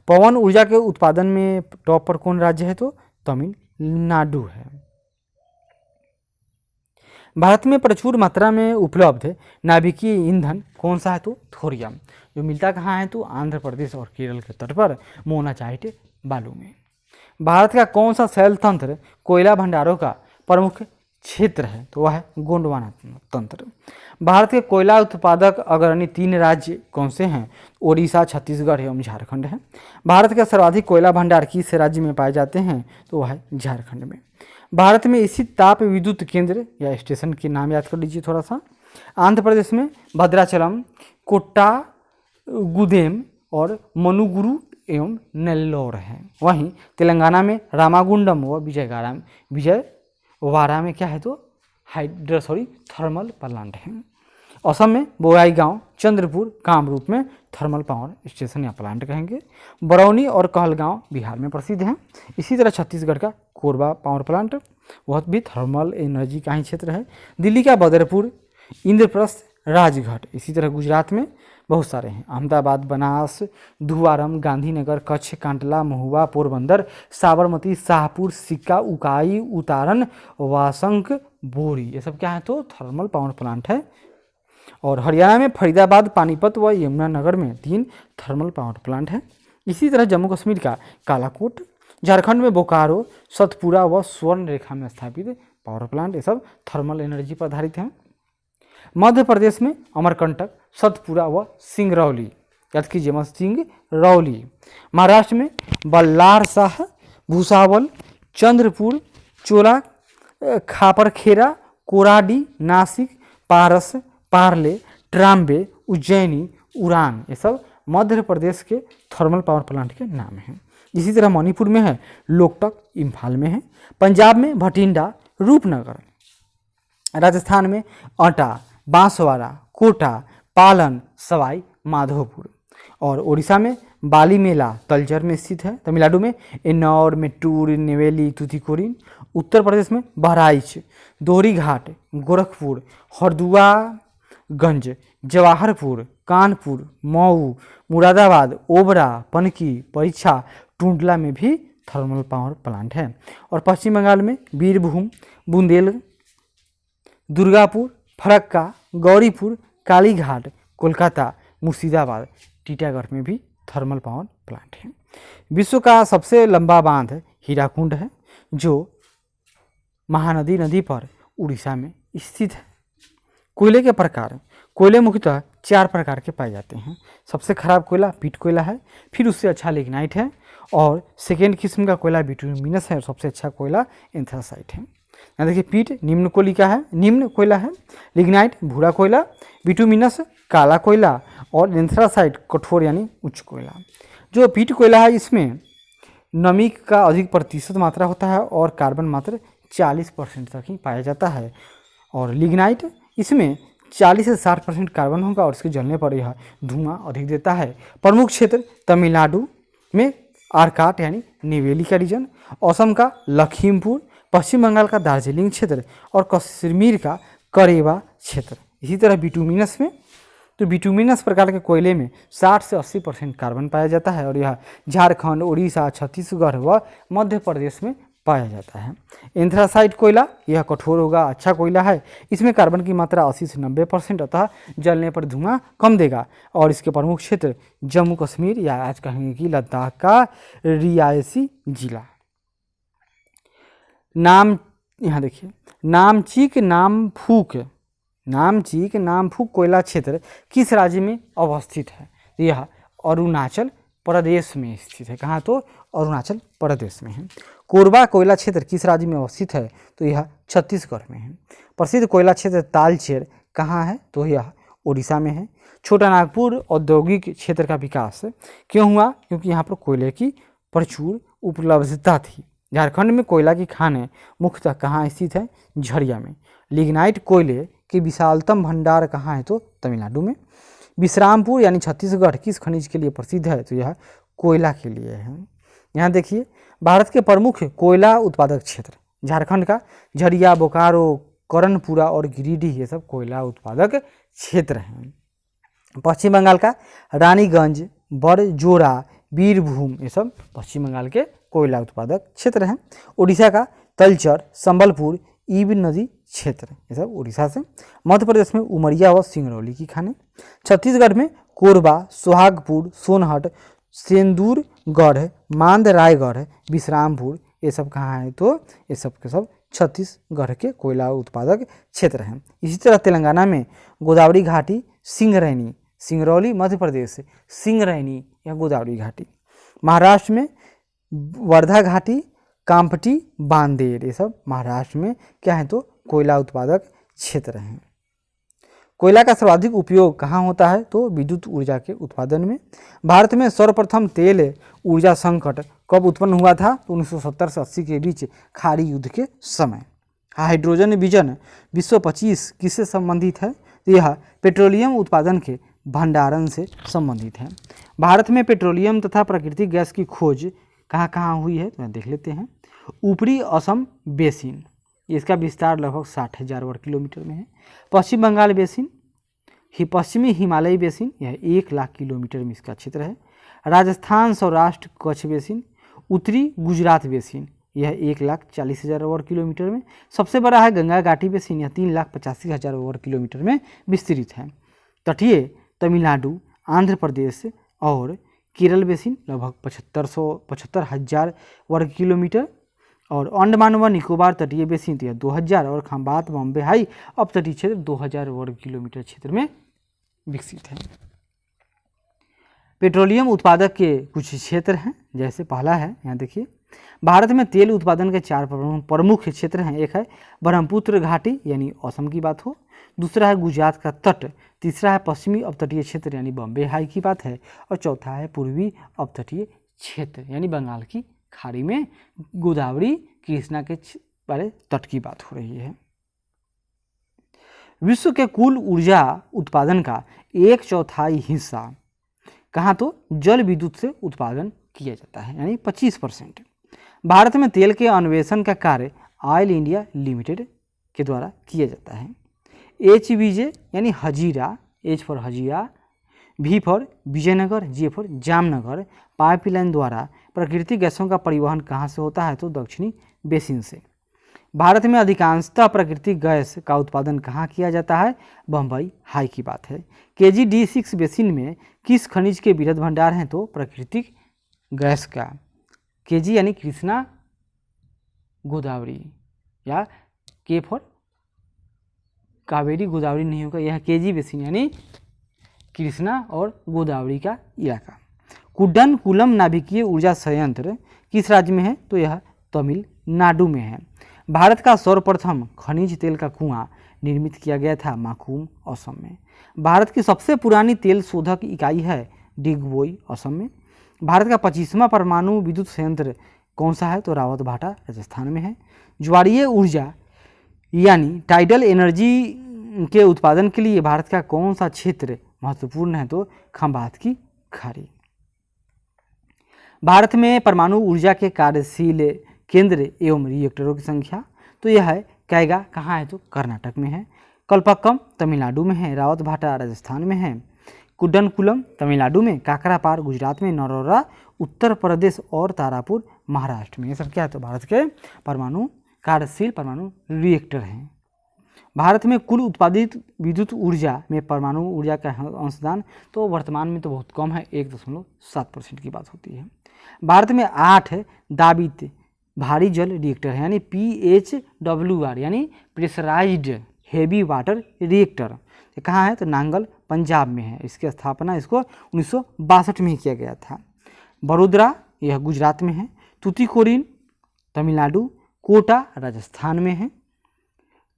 पवन ऊर्जा के उत्पादन में टॉप पर कौन राज्य है? तो तमिलनाडु है। भारत में प्रचुर मात्रा में उपलब्ध नाभिकीय ईंधन कौन सा है? तो थोरियम, जो मिलता कहाँ है? तो आंध्र प्रदेश और केरल के तट पर मोनाजाइट बालू में। भारत का कौन सा शैल तंत्र कोयला भंडारों का प्रमुख क्षेत्र है? तो वह है गोंडवाना तंत्र। भारत के कोयला उत्पादक अग्रणी 3 राज्य कौन से हैं? ओडिशा, छत्तीसगढ़ एवं झारखंड है। भारत के सर्वाधिक कोयला भंडार किस राज्य में पाए जाते हैं? तो वह है झारखंड में। भारत में स्थित ताप विद्युत केंद्र या स्टेशन के नाम याद कर लीजिए थोड़ा सा। आंध्र प्रदेश में भद्राचलम, कोट्टागुदेम और मनुगुरु एवं नेल्लोर है। वहीं तेलंगाना में रामागुंडम व विजयवाड़ा में क्या है? तो थर्मल प्लांट है। असम में बोआईगांव, चंद्रपुर, कामरूप में थर्मल पावर स्टेशन या प्लांट कहेंगे। बरौनी और कहलगांव बिहार में प्रसिद्ध हैं। इसी तरह छत्तीसगढ़ का कोरबा पावर प्लांट वह भी थर्मल एनर्जी का ही क्षेत्र है। दिल्ली का बदरपुर, इंद्रप्रस्थ, राजघाट। इसी तरह गुजरात में बहुत सारे हैं। अहमदाबाद, बनास, धुआरम, गांधीनगर, कच्छ, कांटला, महुआ, पोरबंदर, साबरमती, शाहपुर, सिक्का, उकाई, उतारन, वासंक, बोरी, ये सब क्या है? तो थर्मल पावर प्लांट है। और हरियाणा में फरीदाबाद, पानीपत व यमुनानगर में 3 थर्मल पावर प्लांट है। इसी तरह जम्मू कश्मीर का कालाकोट, झारखंड में बोकारो, सतपुरा व स्वर्ण रेखा में स्थापित पावर प्लांट ये सब थर्मल एनर्जी पर आधारित हैं। मध्य प्रदेश में अमरकंटक, सतपुरा व सिंगरौली, याद कीजिए सिंगरौली। महाराष्ट्र में बल्लारशाह, भूसावल, चंद्रपुर, चोला, खापरखेरा, कोराडी, नासिक, पारस, पार्ले, ट्राम्बे, उज्जैनी, उड़ान, ये सब मध्य प्रदेश के थर्मल पावर प्लांट के नाम हैं। इसी तरह मणिपुर में है लोकटक, इम्फाल में है। पंजाब में भटिंडा, रूपनगर। राजस्थान में अटा, बांसवाड़ा, कोटा, पालन, सवाई माधोपुर। और ओडिशा में बालीमेला तलचर में स्थित है। तमिलनाडु में एन्नौर, मेट्टूर, नेवेली, तूतीकोरिन। उत्तर प्रदेश में बहराइच, दोहरीघाट, गोरखपुर, हरदुआगंज, जवाहरपुर, कानपुर, मऊ, मुरादाबाद, ओबरा, पनकी, परीक्षा, टुंडला में भी थर्मल पावर प्लांट है। और पश्चिम बंगाल में बीरभूम, बुंदेल, दुर्गापुर, फरक्का, गौरीपुर, कालीघाट, कोलकाता, मुर्शिदाबाद, टीटागढ़ में भी थर्मल पावर प्लांट है। विश्व का सबसे लंबा बांध हीराकुंड है, जो महानदी नदी पर उड़ीसा में स्थित है। कोयले के प्रकार, कोयले मुख्यतः 4 प्रकार के पाए जाते हैं। सबसे खराब कोयला पीट कोयला है, फिर उससे अच्छा लिग्नाइट है, और सेकेंड किस्म का कोयला बिटुमिनस है, और सबसे अच्छा कोयला एंथ्रासाइट है। यहाँ देखिए पीट निम्न कोयला है, लिग्नाइट भूरा कोयला, बिटुमिनस काला कोयला, और एंथ्रासाइट कठोर यानी उच्च कोयला। जो पीट कोयला है इसमें नमी का अधिक प्रतिशत मात्रा होता है और कार्बन मात्र 40% तक ही पाया जाता है। और लिग्नाइट इसमें 40 से 60% कार्बन होगा और इसके जलने पर यह धुआं अधिक देता है। प्रमुख क्षेत्र तमिलनाडु में आरकाट यानी नेवेली का रीजन, असम का लखीमपुर, पश्चिम बंगाल का दार्जिलिंग क्षेत्र और कश्मीर का करेवा क्षेत्र। इसी तरह बिटुमिनस में तो बिटुमिनस प्रकार के कोयले में 60 से 80% कार्बन पाया जाता है और यह झारखंड, उड़ीसा, छत्तीसगढ़ व मध्य प्रदेश में पाया जाता है। एंथ्रासाइट कोयला, यह कठोर होगा, अच्छा कोयला है। इसमें कार्बन की मात्रा 80 से 90%, अतः जलने पर धुआं कम देगा। और इसके प्रमुख क्षेत्र जम्मू कश्मीर या आज कहेंगे कि लद्दाख का रियासी जिला। नाम, यहाँ देखिए, नामचीक नामफूक कोयला क्षेत्र किस राज्य में अवस्थित है? यह अरुणाचल प्रदेश में स्थित है। कहाँ? तो अरुणाचल प्रदेश में है। कोरबा कोयला क्षेत्र किस राज्य में अवस्थित है? तो यह छत्तीसगढ़ में है। प्रसिद्ध कोयला क्षेत्र तालचेर कहाँ है? तो यह उड़ीसा में है। छोटा नागपुर औद्योगिक क्षेत्र का विकास क्यों हुआ? क्योंकि यहाँ पर कोयले की प्रचुर उपलब्धता थी। झारखंड में कोयला की खानें मुख्यतः कहाँ स्थित है? झरिया में। लिग्नाइट कोयले के विशालतम भंडार कहाँ है? तो तमिलनाडु में। विश्रामपुर यानी छत्तीसगढ़ किस खनिज के लिए प्रसिद्ध है? तो यह कोयला के लिए है। यहाँ देखिए, भारत के प्रमुख कोयला उत्पादक क्षेत्र झारखंड का झरिया, बोकारो, कर्णपुरा और गिरिडीह, ये सब कोयला उत्पादक क्षेत्र हैं। पश्चिम बंगाल का रानीगंज, बरजोरा, बीरभूम, ये सब पश्चिम बंगाल के कोयला उत्पादक क्षेत्र हैं। उड़ीसा का तलचर, संबलपुर, ईब नदी क्षेत्र, ये सब उड़ीसा से। मध्य प्रदेश में उमरिया व सिंगरौली की खानें। छत्तीसगढ़ में कोरबा, सोहागपुर, सोनहट, सेंदूरगढ़, मांदरायगढ़, विश्रामपुर, ये सब कहाँ है? तो ये सब के सब छत्तीसगढ़ के कोयला उत्पादक क्षेत्र हैं। इसी तरह तेलंगाना में गोदावरी घाटी, सिंगरैनी, सिंगरौली मध्य प्रदेश से सिंगरैनी या गोदावरी घाटी। महाराष्ट्र में वर्धा घाटी, कांपटी, बांदेर, ये सब महाराष्ट्र में क्या है? तो कोयला उत्पादक क्षेत्र हैं। कोयला का सर्वाधिक उपयोग कहाँ होता है? तो विद्युत ऊर्जा के उत्पादन में। भारत में सर्वप्रथम तेल ऊर्जा संकट कब उत्पन्न हुआ था? तो 1970 से 80 के बीच खाड़ी युद्ध के समय। हाइड्रोजन विजन विश्व 25 किससे संबंधित है? तो यह पेट्रोलियम उत्पादन के भंडारण से संबंधित है। भारत में पेट्रोलियम तथा प्राकृतिक गैस की खोज कहाँ कहाँ हुई है? तो देख लेते हैं। ऊपरी असम बेसिन, इसका विस्तार लगभग 60,000 वर्ग किलोमीटर में है। पश्चिम बंगाल बेसिन, पश्चिमी हिमालयी बेसिन, यह 1 लाख किलोमीटर में इसका क्षेत्र है। राजस्थान सौराष्ट्र कच्छ बेसिन, उत्तरी गुजरात बेसिन, यह 1,40,000 वर्ग किलोमीटर में। सबसे बड़ा है गंगा घाटी बेसिन, यह 3,85,000 वर्ग किलोमीटर में विस्तृत है। तटीय तमिलनाडु, आंध्र प्रदेश और केरल बेसिन लगभग 75,000 वर्ग किलोमीटर। और अंडमान व निकोबार तटीय बेसिन तो यह 2,000 और खंबात, बॉम्बे हाई अब तटीय क्षेत्र 2,000 वर्ग किलोमीटर क्षेत्र में विकसित है। पेट्रोलियम उत्पादक के कुछ क्षेत्र हैं, जैसे पहला है, यहाँ देखिए, भारत में तेल उत्पादन के 4 प्रमुख क्षेत्र हैं। एक है ब्रह्मपुत्र घाटी यानी असम की बात हो, दूसरा है गुजरात का तट, तीसरा है पश्चिमी अपतटीय क्षेत्र यानी बॉम्बे हाई की बात है, और चौथा है पूर्वी अपतटीय क्षेत्र यानी बंगाल की खाड़ी में गोदावरी कृष्णा के वाले तट की बात हो रही है। विश्व के कुल ऊर्जा उत्पादन का 1/4 हिस्सा कहाँ? तो जल विद्युत से उत्पादन किया जाता है यानी 25%। भारत में तेल के अन्वेषण का कार्य ऑयल इंडिया लिमिटेड के द्वारा किया जाता है। HVJ यानी Hazira, H for Hazira, V for Vijaynagar, J for Jamnagar pipeline द्वारा प्राकृतिक गैसों का परिवहन कहाँ से होता है? तो दक्षिणी बेसिन से। भारत में अधिकांशतः प्राकृतिक गैस का उत्पादन कहाँ किया जाता है? बम्बई हाई की बात है। KG-D6 बेसिन में किस खनिज के वृहद भंडार हैं? तो प्राकृतिक गैस का। KG यानी कृष्णा गोदावरी, या K फॉर कावेरी गोदावरी नहीं होगा, यह KG बेसिन यानी कृष्णा और गोदावरी का इलाका। कुड्डनकुलम नाभिकीय ऊर्जा संयंत्र किस राज्य में है? तो यह तमिलनाडु में है। भारत का सर्वप्रथम खनिज तेल का कुआं निर्मित किया गया था माकुम, असम में। भारत की सबसे पुरानी तेल शोधक इकाई है डिगबोई, असम में। भारत का 25वां परमाणु विद्युत संयंत्र कौन सा है? तो रावतभाटा, राजस्थान में है। ज्वारीय ऊर्जा यानी टाइडल एनर्जी के उत्पादन के लिए भारत का कौन सा क्षेत्र महत्वपूर्ण है? तो खंबात की खाड़ी। भारत में परमाणु ऊर्जा के कार्यशील केंद्र एवं रिएक्टरों की संख्या तो यह है कैगा, कहाँ है? तो कर्नाटक में है। कल्पक्कम तमिलनाडु में है, रावतभाटा राजस्थान में है, कुड्डनकुलम तमिलनाडु में, काकरापार गुजरात में, नरोरा उत्तर प्रदेश और तारापुर महाराष्ट्र में। ये सब क्या है? तो भारत के परमाणु कार्यशील परमाणु रिएक्टर हैं। भारत में कुल उत्पादित विद्युत ऊर्जा में परमाणु ऊर्जा का अंशदान तो वर्तमान में तो बहुत कम है, 1.7% की बात होती है। भारत में 8 दाबित भारी जल रिएक्टर है, यानी PHWR यानी प्रेशराइज्ड हेवी वाटर रिएक्टर। कहाँ है? तो नांगल पंजाब में है। इसकी स्थापना इसको 1962 में ही किया गया था। बड़ोदरा यह गुजरात में है, तूतीकोरिन तमिलनाडु, कोटा राजस्थान में है,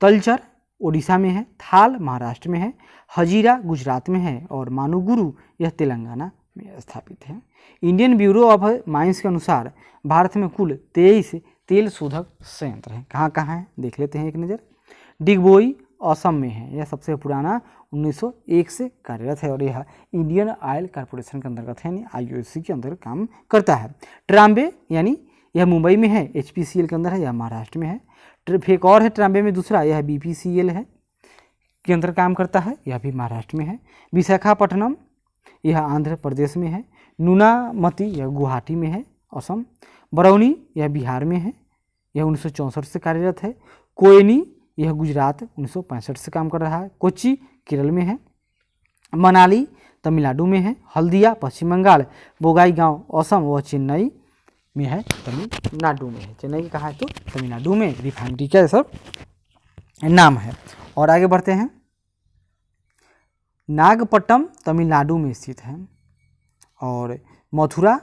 तलचर ओडिशा में है, थाल महाराष्ट्र में है, हजीरा गुजरात में है और मानुगुरु यह तेलंगाना में स्थापित है। इंडियन ब्यूरो ऑफ माइंस के अनुसार भारत में कुल 23 तेल शोधक संयंत्र हैं। कहाँ कहाँ हैं देख लेते हैं एक नज़र। डिगबोई असम में है, यह सबसे पुराना 1901 से कार्यरत है और यह इंडियन ऑयल कॉरपोरेशन के अंतर्गत है, यानी IOC के अंदर काम करता है। ट्राम्बे यानी यह मुंबई में है, HPCL के अंदर है, यह महाराष्ट्र में है। एक और है ट्राम्बे में दूसरा, यह BPCL है के अंदर काम करता है, यह भी महाराष्ट्र में है। विशाखापट्टनम यह आंध्र प्रदेश में है। नूनामती यह गुवाहाटी में है, असम। बरौनी यह बिहार में है, यह 1964 से कार्यरत है। कोयनी यह गुजरात 1965 से काम कर रहा है। कोच्चि केरल में है। मनाली तमिलनाडु में है। हल्दिया पश्चिम बंगाल, बोगाईगांव असम व चेन्नई में है, तमिलनाडु में है। चेन्नई कहाँ है? तो तमिलनाडु में। रिफाइनरी का सब नाम है। और आगे बढ़ते हैं। नागपट्टनम तमिलनाडु में स्थित है और मथुरा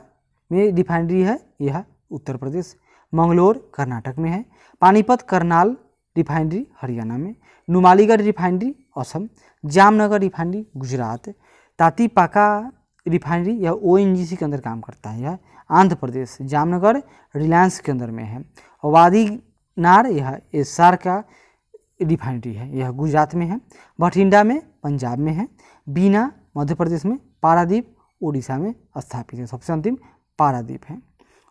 में रिफाइनरी है, यह उत्तर प्रदेश। मंगलोर कर्नाटक में है। पानीपत करनाल रिफाइनरी हरियाणा में। Numaligarh refinery Assam. Jamnagar refinery Gujarat. Tatipaka refinery यह ONGC के अंदर काम करता है, यह आंध्र प्रदेश। जामनगर रिलायंस के अंदर में है। वादीनार यह एस्सार का रिफाइनरी है, यह गुजरात में है। भटिंडा में पंजाब में है। बीना मध्य प्रदेश में। पारादीप उड़ीसा में स्थापित है। सबसे अंतिम पारादीप है।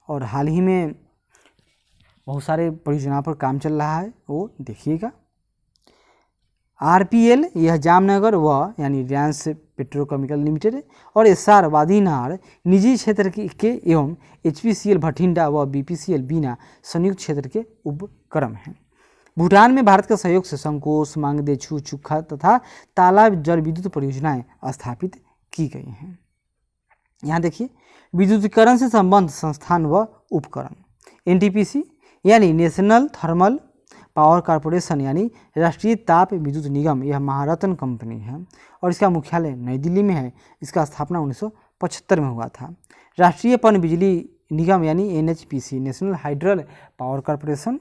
और हाल ही में बहुत सारे परियोजनाओं पर काम चल रहा है, वो देखिएगा। RPL यह जामनगर व यानी रिलायंस पेट्रोकेमिकल लिमिटेड और एस्सार वादीनार निजी क्षेत्र के एवं HPCL भटिंडा व BPCL बीना संयुक्त क्षेत्र के उपक्रम हैं। भूटान में भारत के सहयोग से संकोस, मांगदेछू, चुखा तथा तालाब जल विद्युत परियोजनाएं स्थापित की गई हैं। यहाँ देखिए, विद्युतीकरण से संबद्ध संस्थान व उपकरण। NTPC यानी नेशनल थर्मल पावर कॉरपोरेशन यानी राष्ट्रीय ताप विद्युत निगम, यह महारत्न कंपनी है और इसका मुख्यालय नई दिल्ली में है। इसका स्थापना 1975 में हुआ था। राष्ट्रीय पन बिजली निगम यानी NHPC national hydel power corporation,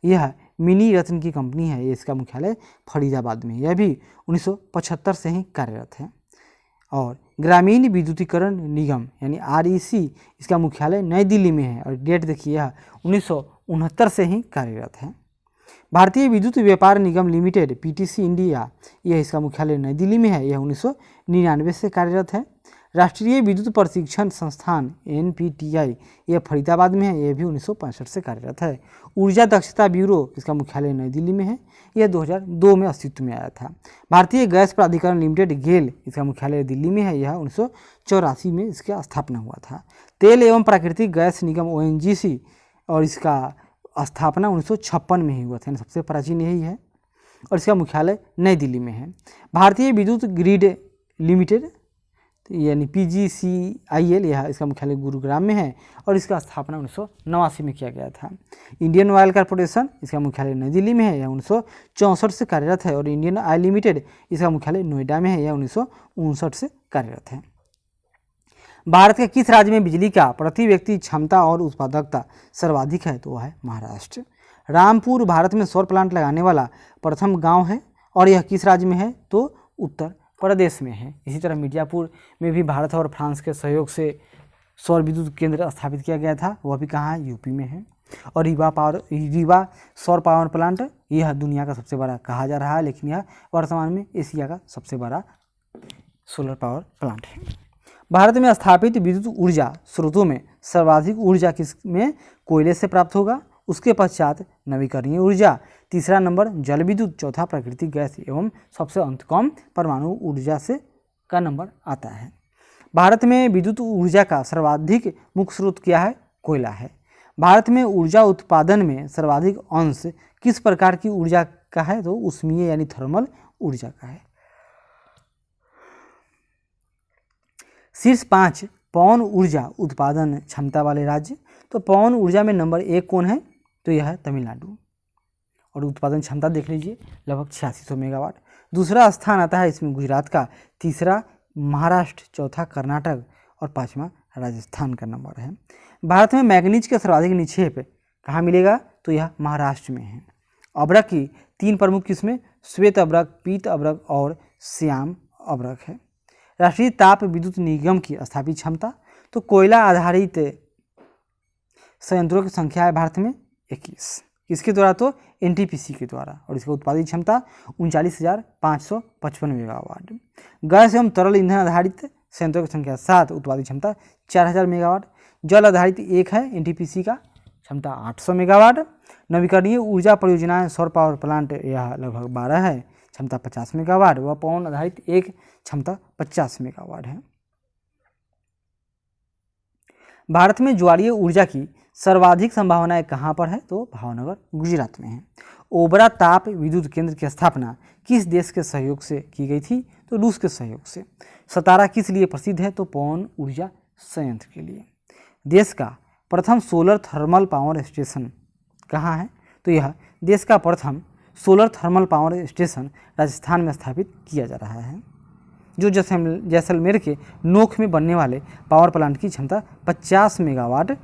यह मिनी रत्न की कंपनी है, इसका मुख्यालय फरीदाबाद में है, यह भी 1975 से ही कार्यरत है। और ग्रामीण विद्युतीकरण निगम यानी REC, इसका मुख्यालय नई दिल्ली में है और डेट देखिए, यह 1969 से ही कार्यरत है। भारतीय विद्युत व्यापार निगम लिमिटेड PTC इंडिया, यह इसका मुख्यालय नई दिल्ली में है, यह 1999 से कार्यरत है। राष्ट्रीय विद्युत प्रशिक्षण संस्थान NPTI, यह फरीदाबाद में है, यह भी 1965 से कार्यरत है। ऊर्जा दक्षता ब्यूरो, इसका मुख्यालय नई दिल्ली में है, यह 2002 में अस्तित्व में आया था। भारतीय गैस प्राधिकरण लिमिटेड GAIL, इसका मुख्यालय दिल्ली में है, यह 1984 में इसका स्थापना हुआ था। तेल एवं प्राकृतिक गैस निगम ONGC और इसका स्थापना 1956 में ही हुआ था, सबसे प्राचीन यही है और इसका मुख्यालय नई दिल्ली में है। भारतीय विद्युत ग्रिड लिमिटेड यानी PGCIL, यह इसका मुख्यालय गुरुग्राम में है और इसका स्थापना 1989 में किया गया था। इंडियन ऑयल कॉरपोरेशन, इसका मुख्यालय नई दिल्ली में है, यह 1964 से कार्यरत है और इंडियन ऑयल लिमिटेड, इसका मुख्यालय नोएडा में है, यह 1959 से कार्यरत है। भारत के किस राज्य में बिजली का प्रति व्यक्ति क्षमता और उत्पादकता सर्वाधिक है? तो वह है महाराष्ट्र। रामपुर भारत में सौर प्लांट लगाने वाला प्रथम गांव है और यह किस राज्य में है? तो उत्तर प्रदेश में है। इसी तरह मिर्जापुर में भी भारत और फ्रांस के सहयोग से सौर विद्युत केंद्र स्थापित किया गया था, वह भी कहाँ है? यूपी में है। और रीवा सौर पावर प्लांट, यह दुनिया का सबसे बड़ा कहा जा रहा है, लेकिन यह वर्तमान में एशिया का सबसे बड़ा सोलर पावर प्लांट है। भारत में स्थापित विद्युत ऊर्जा स्रोतों में सर्वाधिक ऊर्जा किस में कोयले से प्राप्त होगा? उसके पश्चात नवीकरणीय ऊर्जा, तीसरा नंबर जल विद्युत, चौथा प्राकृतिक गैस एवं सबसे अंततम परमाणु ऊर्जा से का नंबर आता है। भारत में विद्युत ऊर्जा का सर्वाधिक मुख्य स्रोत क्या है? कोयला है। भारत में ऊर्जा उत्पादन में सर्वाधिक अंश किस प्रकार की ऊर्जा का है? तो ऊष्मीय यानी थर्मल ऊर्जा का है। शीर्ष 5 पवन ऊर्जा उत्पादन क्षमता वाले राज्य। तो पवन ऊर्जा में नंबर 1 कौन है? तो यह है तमिलनाडु, और उत्पादन क्षमता देख लीजिए लगभग 8600 मेगावाट। दूसरा स्थान आता है इसमें गुजरात का, तीसरा महाराष्ट्र, चौथा कर्नाटक और पांचवा राजस्थान का नंबर है। भारत में मैग्नीज का सर्वाधिक निक्षेप कहाँ मिलेगा? तो यह महाराष्ट्र में है। अब्रक की 3 प्रमुख किस्में श्वेत अब्रक, पीत अब्रक और श्याम अब्रक है। राष्ट्रीय ताप विद्युत निगम की स्थापित क्षमता। तो कोयला आधारित संयंत्रों की संख्या है भारत में 21, किसके द्वारा? तो एनटीपीसी के द्वारा, और इसका उत्पादित क्षमता 39,555 मेगावाट। गैस एवं तरल ईंधन आधारित संयंत्रों की संख्या 7, उत्पादित क्षमता 4000 मेगावाट। जल आधारित 1 है एनटीपीसी का, क्षमता 800 मेगावाट। नवीकरणीय ऊर्जा परियोजनाएं सौर पावर प्लांट यह लगभग 12 है, क्षमता 50 मेगावाट। व पवन आधारित 1, क्षमता 50 मेगावाट है। भारत में ज्वारीय ऊर्जा की सर्वाधिक संभावनाएं कहाँ पर है? तो भावनगर, गुजरात में है। ओबरा ताप विद्युत केंद्र की स्थापना किस देश के सहयोग से की गई थी? तो रूस के सहयोग से। सतारा किस लिए प्रसिद्ध है? तो पवन ऊर्जा संयंत्र के लिए। देश का प्रथम सोलर थर्मल पावर स्टेशन कहाँ है? तो यह देश का प्रथम solar thermal power station Rajasthan में स्थापित किया जा रहा है, जो जैसलमेर के नोख में बनने वाले पावर प्लांट की क्षमता 50 मेगावाट